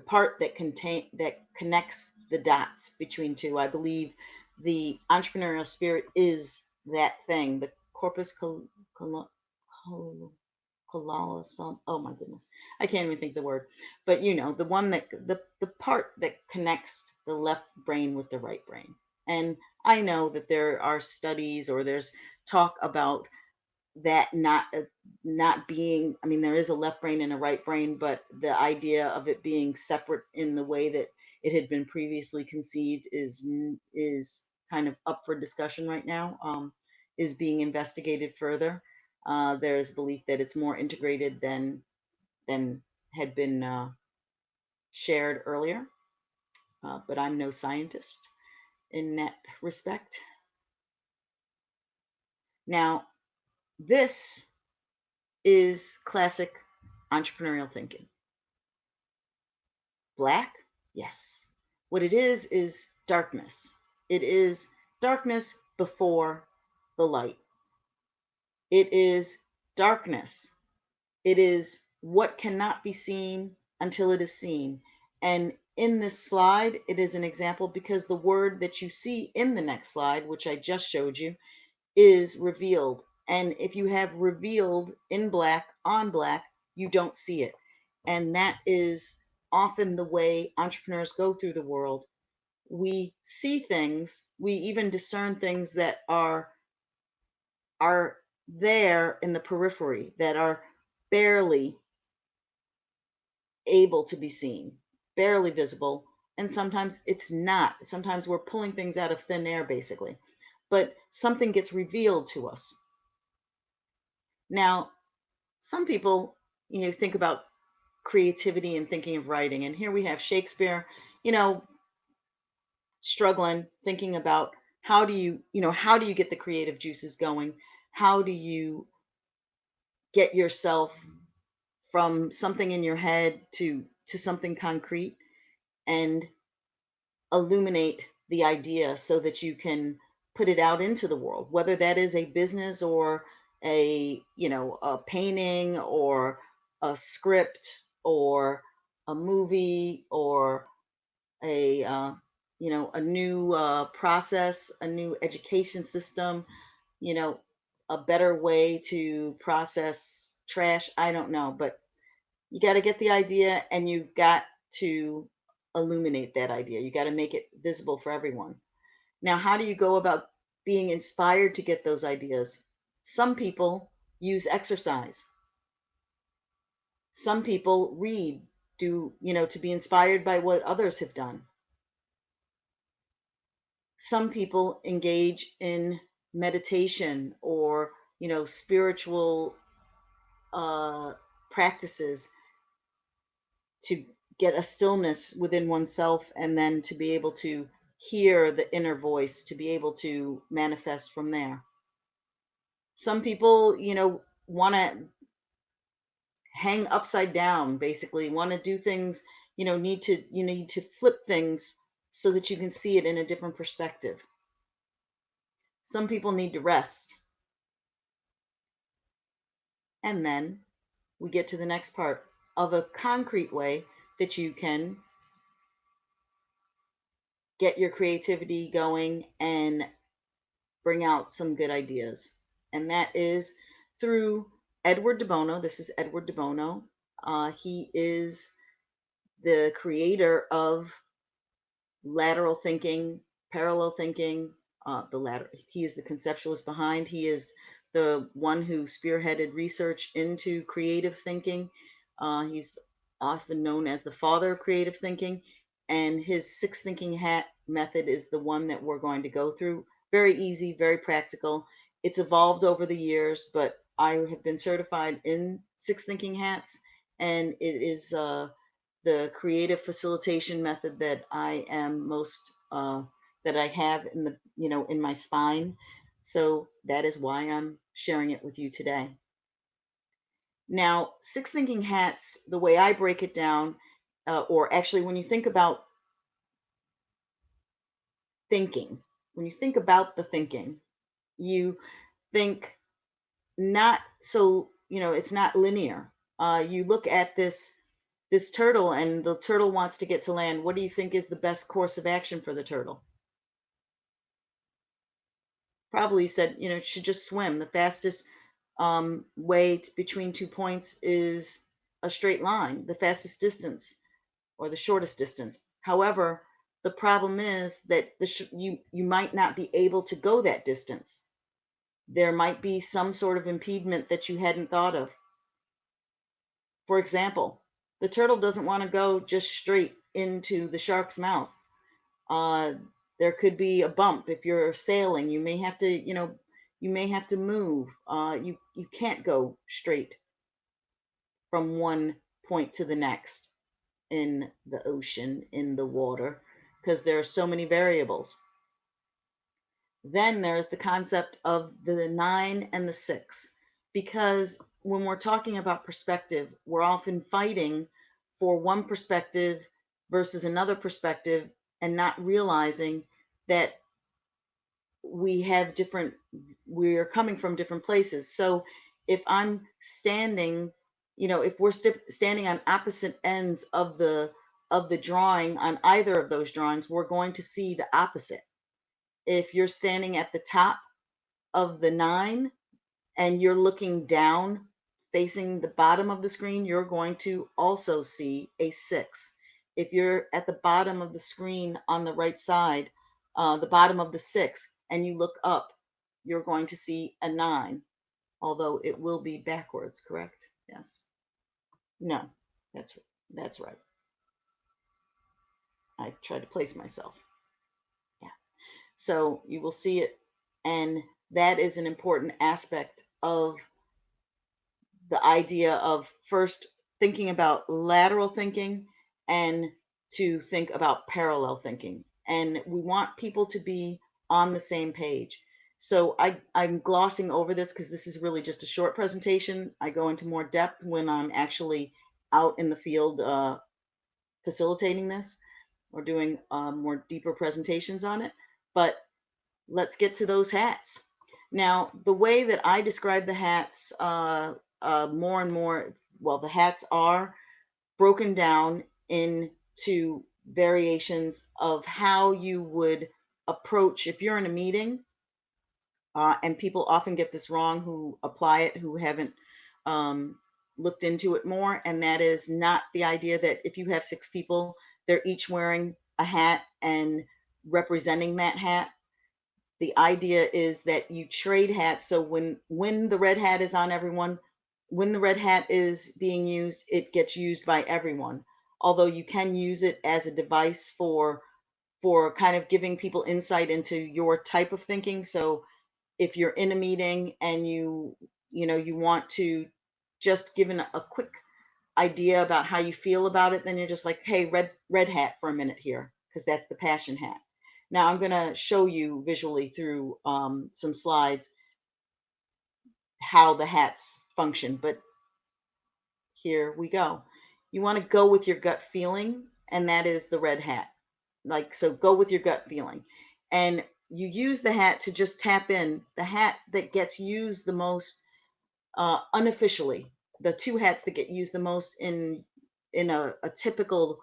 part that connects the dots between two. I believe the entrepreneurial spirit is that thing, the corpus callosum. Oh my goodness, I can't even think the word. But the one that the part that connects the left brain with the right brain. And I know that there are studies, or there's talk about that not being. I mean, there is a left brain and a right brain, but the idea of it being separate in the way that it had been previously conceived is kind of up for discussion right now. Is being investigated further. There is belief that it's more integrated than had been shared earlier, but I'm no scientist in that respect. Now, this is classic entrepreneurial thinking. Black, yes. What it is darkness. It is darkness before the light. It is darkness. It is what cannot be seen until it is seen. And in this slide, it is an example, because the word that you see in the next slide, which I just showed you, is revealed. And if you have revealed in black on black, you don't see it. And that is often the way entrepreneurs go through the world. We see things, we even discern things that are there in the periphery, that are barely able to be seen, barely visible, and sometimes it's not. Sometimes we're pulling things out of thin air, basically. But something gets revealed to us. Now, some people, think about creativity and thinking of writing, and here we have Shakespeare, you know, struggling, thinking about how do you get the creative juices going? How do you get yourself from something in your head to something concrete, and illuminate the idea so that you can put it out into the world, whether that is a business or a painting or a script or a movie or a new process, a new education system, you know, a better way to process trash. I don't know, but you got to get the idea and you've got to illuminate that idea. You got to make it visible for everyone. Now, how do you go about being inspired to get those ideas? Some people use exercise. Some people read, to be inspired by what others have done. Some people engage in meditation or, spiritual uh, practices to get a stillness within oneself and then to be able to hear the inner voice, to be able to manifest from there. Some people, want to hang upside down, basically, want to do things, need to flip things so that you can see it in a different perspective. Some people need to rest. And then we get to the next part of a concrete way that you can get your creativity going and bring out some good ideas. And that is through Edward de Bono. This is Edward de Bono. He is the creator of lateral thinking, parallel thinking. He is the conceptualist behind. He is the one who spearheaded research into creative thinking. He's often known as the father of creative thinking, and his six thinking hat method is the one that we're going to go through. Very easy, very practical. It's evolved over the years, but I have been certified in six thinking hats, and it is the creative facilitation method that I am most that I have in my spine. So that is why I'm sharing it with you today. Now, six thinking hats, the way I break it down, or actually when you think about thinking, when you think about the thinking, you think not so, it's not linear. You look at this turtle and the turtle wants to get to land. What do you think is the best course of action for the turtle? Probably said, it should just swim. The fastest way between 2 points is a straight line, the fastest distance or the shortest distance. However, the problem is that you might not be able to go that distance. There might be some sort of impediment that you hadn't thought of. For example, the turtle doesn't want to go just straight into the shark's mouth. Uh, there could be a bump if you're sailing. You may have to move. You can't go straight from one point to the next in the ocean, in the water, because there are so many variables. Then there's the concept of the nine and the six, because when we're talking about perspective, we're often fighting for one perspective versus another perspective and not realizing that we're coming from different places. So if I'm standing, if we're standing on opposite ends of the drawing on either of those drawings, we're going to see the opposite. If you're standing at the top of the nine and you're looking down facing the bottom of the screen, you're going to also see a six. If you're at the bottom of the screen on the right side, the bottom of the six, and you look up, you're going to see a nine, although it will be backwards, correct? Yes. No, that's right. I tried to place myself. Yeah. So you will see it, and that is an important aspect of the idea of first thinking about lateral thinking and to think about parallel thinking. And we want people to be on the same page. So I'm glossing over this because this is really just a short presentation. I go into more depth when I'm actually out in the field facilitating this or doing more deeper presentations on it. But let's get to those hats. Now, the way that I describe the hats, more and more, well, the hats are broken down into variations of how you would approach if you're in a meeting. And people often get this wrong who apply it, who haven't um, looked into it more. And that is not the idea that if you have six people, they're each wearing a hat and representing that hat. The idea is that you trade hats. So when the red hat is on everyone, when the red hat is being used, it gets used by everyone. Although you can use it as a device for kind of giving people insight into your type of thinking. So if you're in a meeting and you want to just give a quick idea about how you feel about it, then you're just like, hey, red hat for a minute here, because that's the passion hat. Now I'm going to show you visually through some slides how the hats function, but here we go. You want to go with your gut feeling, and that is the red hat. Like, so go with your gut feeling. And you use the hat to just tap in. The hat that gets used the most unofficially, the two hats that get used the most in a typical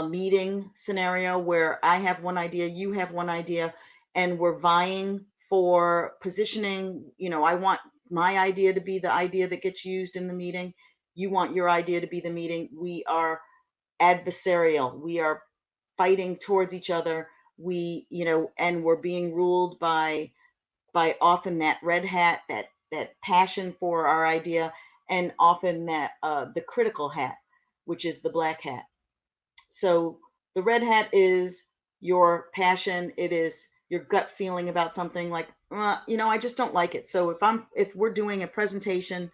meeting scenario where I have one idea, you have one idea, and we're vying for positioning. I want my idea to be the idea that gets used in the meeting. You want your idea to be the meeting. We are adversarial. We are fighting towards each other. And we're being ruled by often that red hat, that passion for our idea, and often that the critical hat, which is the black hat. So the red hat is your passion. It is your gut feeling about something, like, I just don't like it. So if we're doing a presentation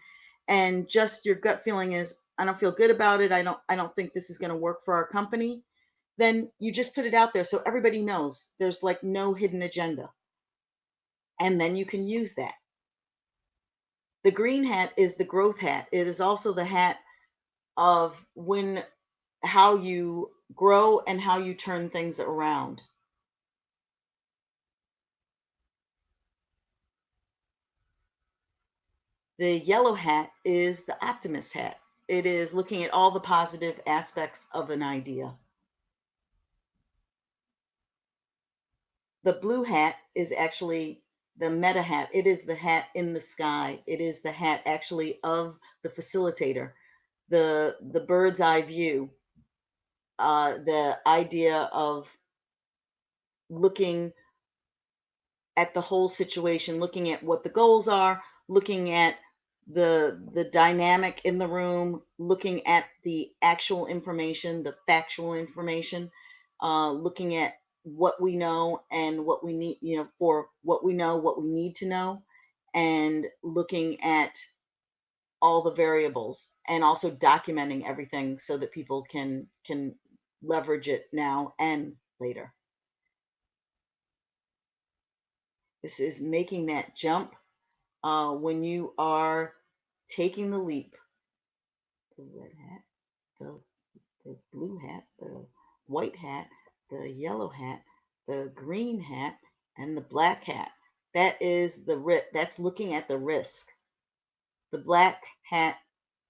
and just your gut feeling is, I don't feel good about it. I don't think this is going to work for our company. Then you just put it out there so everybody knows there's like no hidden agenda. And then you can use that. The green hat is the growth hat. It is also the hat of how you grow and how you turn things around. The yellow hat is the optimist hat. It is looking at all the positive aspects of an idea. The blue hat is actually the meta hat. It is the hat in the sky. It is the hat actually of the facilitator, the bird's eye view, the idea of looking at the whole situation, looking at what the goals are, looking at the dynamic in the room, looking at the actual information, the factual information, looking at what we know and what we need, for what we know, what we need to know, and looking at all the variables, and also documenting everything so that people can leverage it now and later. This is making that jump when you are taking the leap. The red hat, the blue hat, the white hat, the yellow hat, the green hat, and the black hat. That is that's looking at the risk. The black hat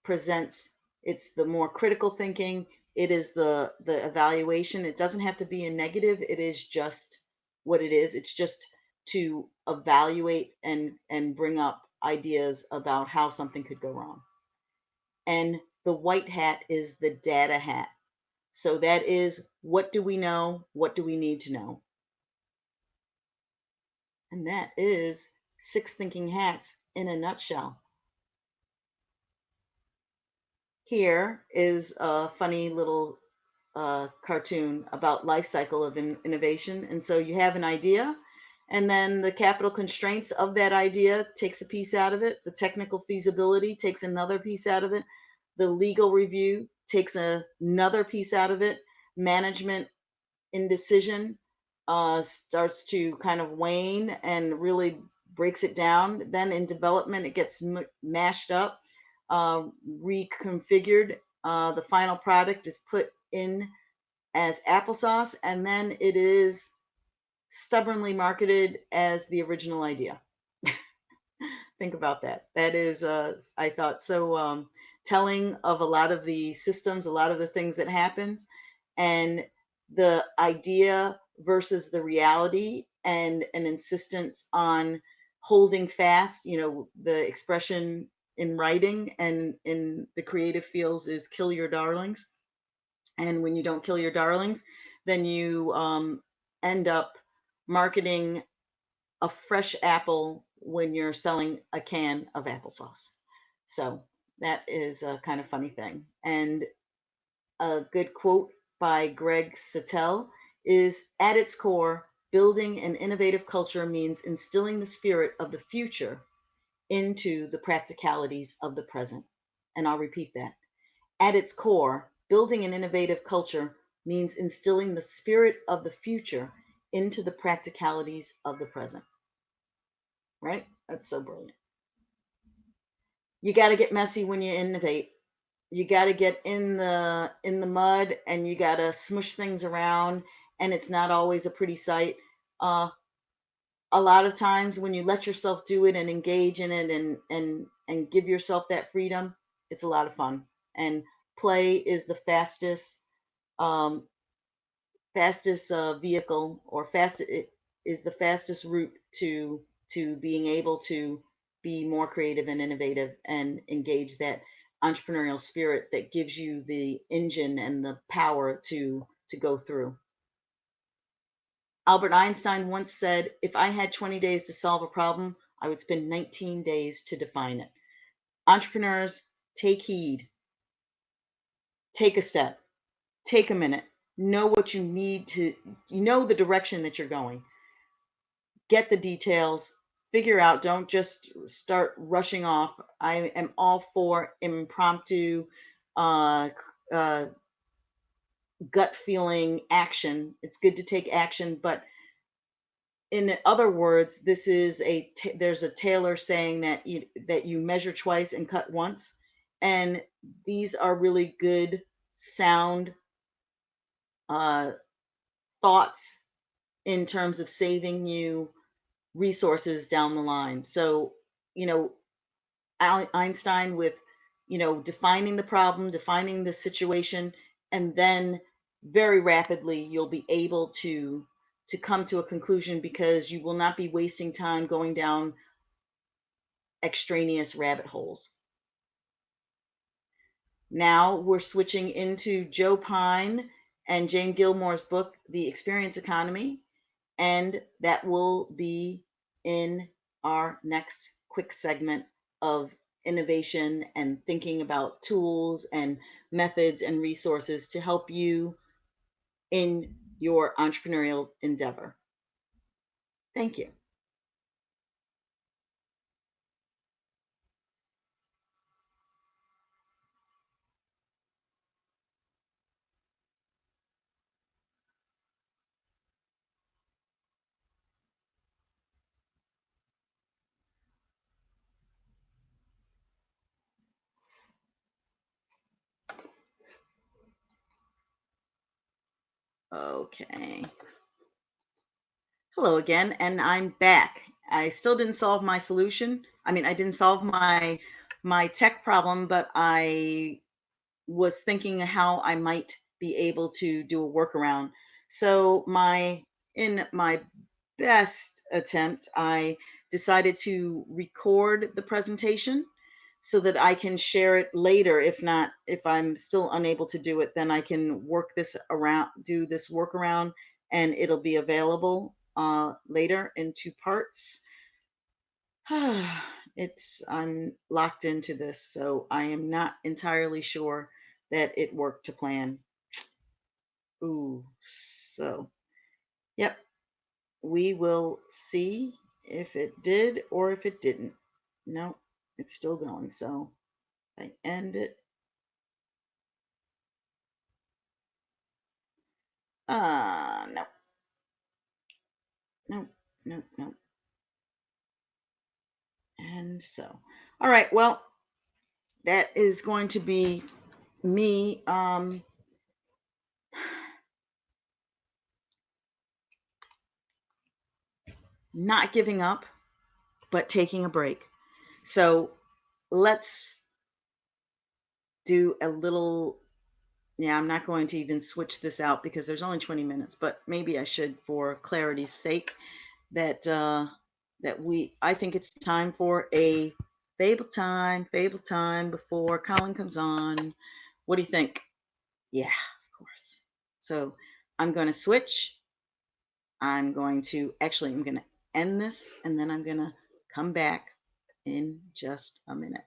presents, it's the more critical thinking. It is the evaluation. It doesn't have to be a negative. It is just what it is. It's just to evaluate and bring up ideas about how something could go wrong. And the white hat is the data hat. So that is, what do we know? What do we need to know? And that is six thinking hats in a nutshell. Here is a funny little cartoon about life cycle of innovation. And so you have an idea, and then the capital constraints of that idea takes a piece out of it. The technical feasibility takes another piece out of it. The legal review takes another piece out of it. Management indecision starts to kind of wane and really breaks it down. Then in development, it gets mashed up, reconfigured. The final product is put in as applesauce, and then it is stubbornly marketed as the original idea. Think about that. That is, I thought, so telling of a lot of the systems, a lot of the things that happens, and the idea versus the reality, and an insistence on holding fast. The expression in writing and in the creative fields is "kill your darlings." And when you don't kill your darlings, then you end up marketing a fresh apple when you're selling a can of applesauce. So that is a kind of funny thing. And a good quote by Greg Sittel is, at its core, building an innovative culture means instilling the spirit of the future into the practicalities of the present. And I'll repeat that. At its core, building an innovative culture means instilling the spirit of the future into the practicalities of the present. Right? That's so brilliant. You got to get messy when you innovate. You got to get in the mud, and you got to smush things around, and it's not always a pretty sight. Uh, a lot of times when you let yourself do it and engage in it, and give yourself that freedom, it's a lot of fun. And play is the um, fastest vehicle, or fast it is the fastest route to being able to be more creative and innovative and engage that entrepreneurial spirit that gives you the engine and the power to go through. Albert Einstein once said, if I had 20 days to solve a problem, I would spend 19 days to define it. Entrepreneurs, take heed, take a step, take a minute, know what you need to, you know, the direction that you're going. Get the details, figure out, don't just start rushing off. I am all for impromptu, uh, uh, gut feeling action. It's good to take action, but in other words, this is there's a Taylor saying that you measure twice and cut once, and these are really good, sound uh, thoughts in terms of saving you resources down the line. So, you know, Einstein with, defining the problem, defining the situation, and then very rapidly you'll be able to come to a conclusion, because you will not be wasting time going down extraneous rabbit holes. Now we're switching into Joe Pine and Jane Gilmore's book, The Experience Economy, and that will be in our next quick segment of innovation and thinking about tools and methods and resources to help you in your entrepreneurial endeavor. Thank you. Okay. Hello again, and I'm back. I still didn't solve my solution. I mean, I didn't solve my tech problem, but I was thinking how I might be able to do a workaround. So in my best attempt, I decided to record the presentation so that I can share it later. If not, if I'm still unable to do it, then I can do this workaround, and it'll be available later in two parts. I'm locked into this, so I am not entirely sure that it worked to plan. Ooh, so yep, we will see if it did or if it didn't. No, it's still going. So I end it. No, no, no, no. And so, all right. Well, that is going to be me. Not giving up, but taking a break. So let's do a little. Yeah, I'm not going to even switch this out because there's only 20 minutes, but maybe I should for clarity's sake. That I think it's time for a fable time before Colin comes on. What do you think? Yeah, of course. So I'm going to switch. I'm going to end this and then I'm going to come back in just a minute.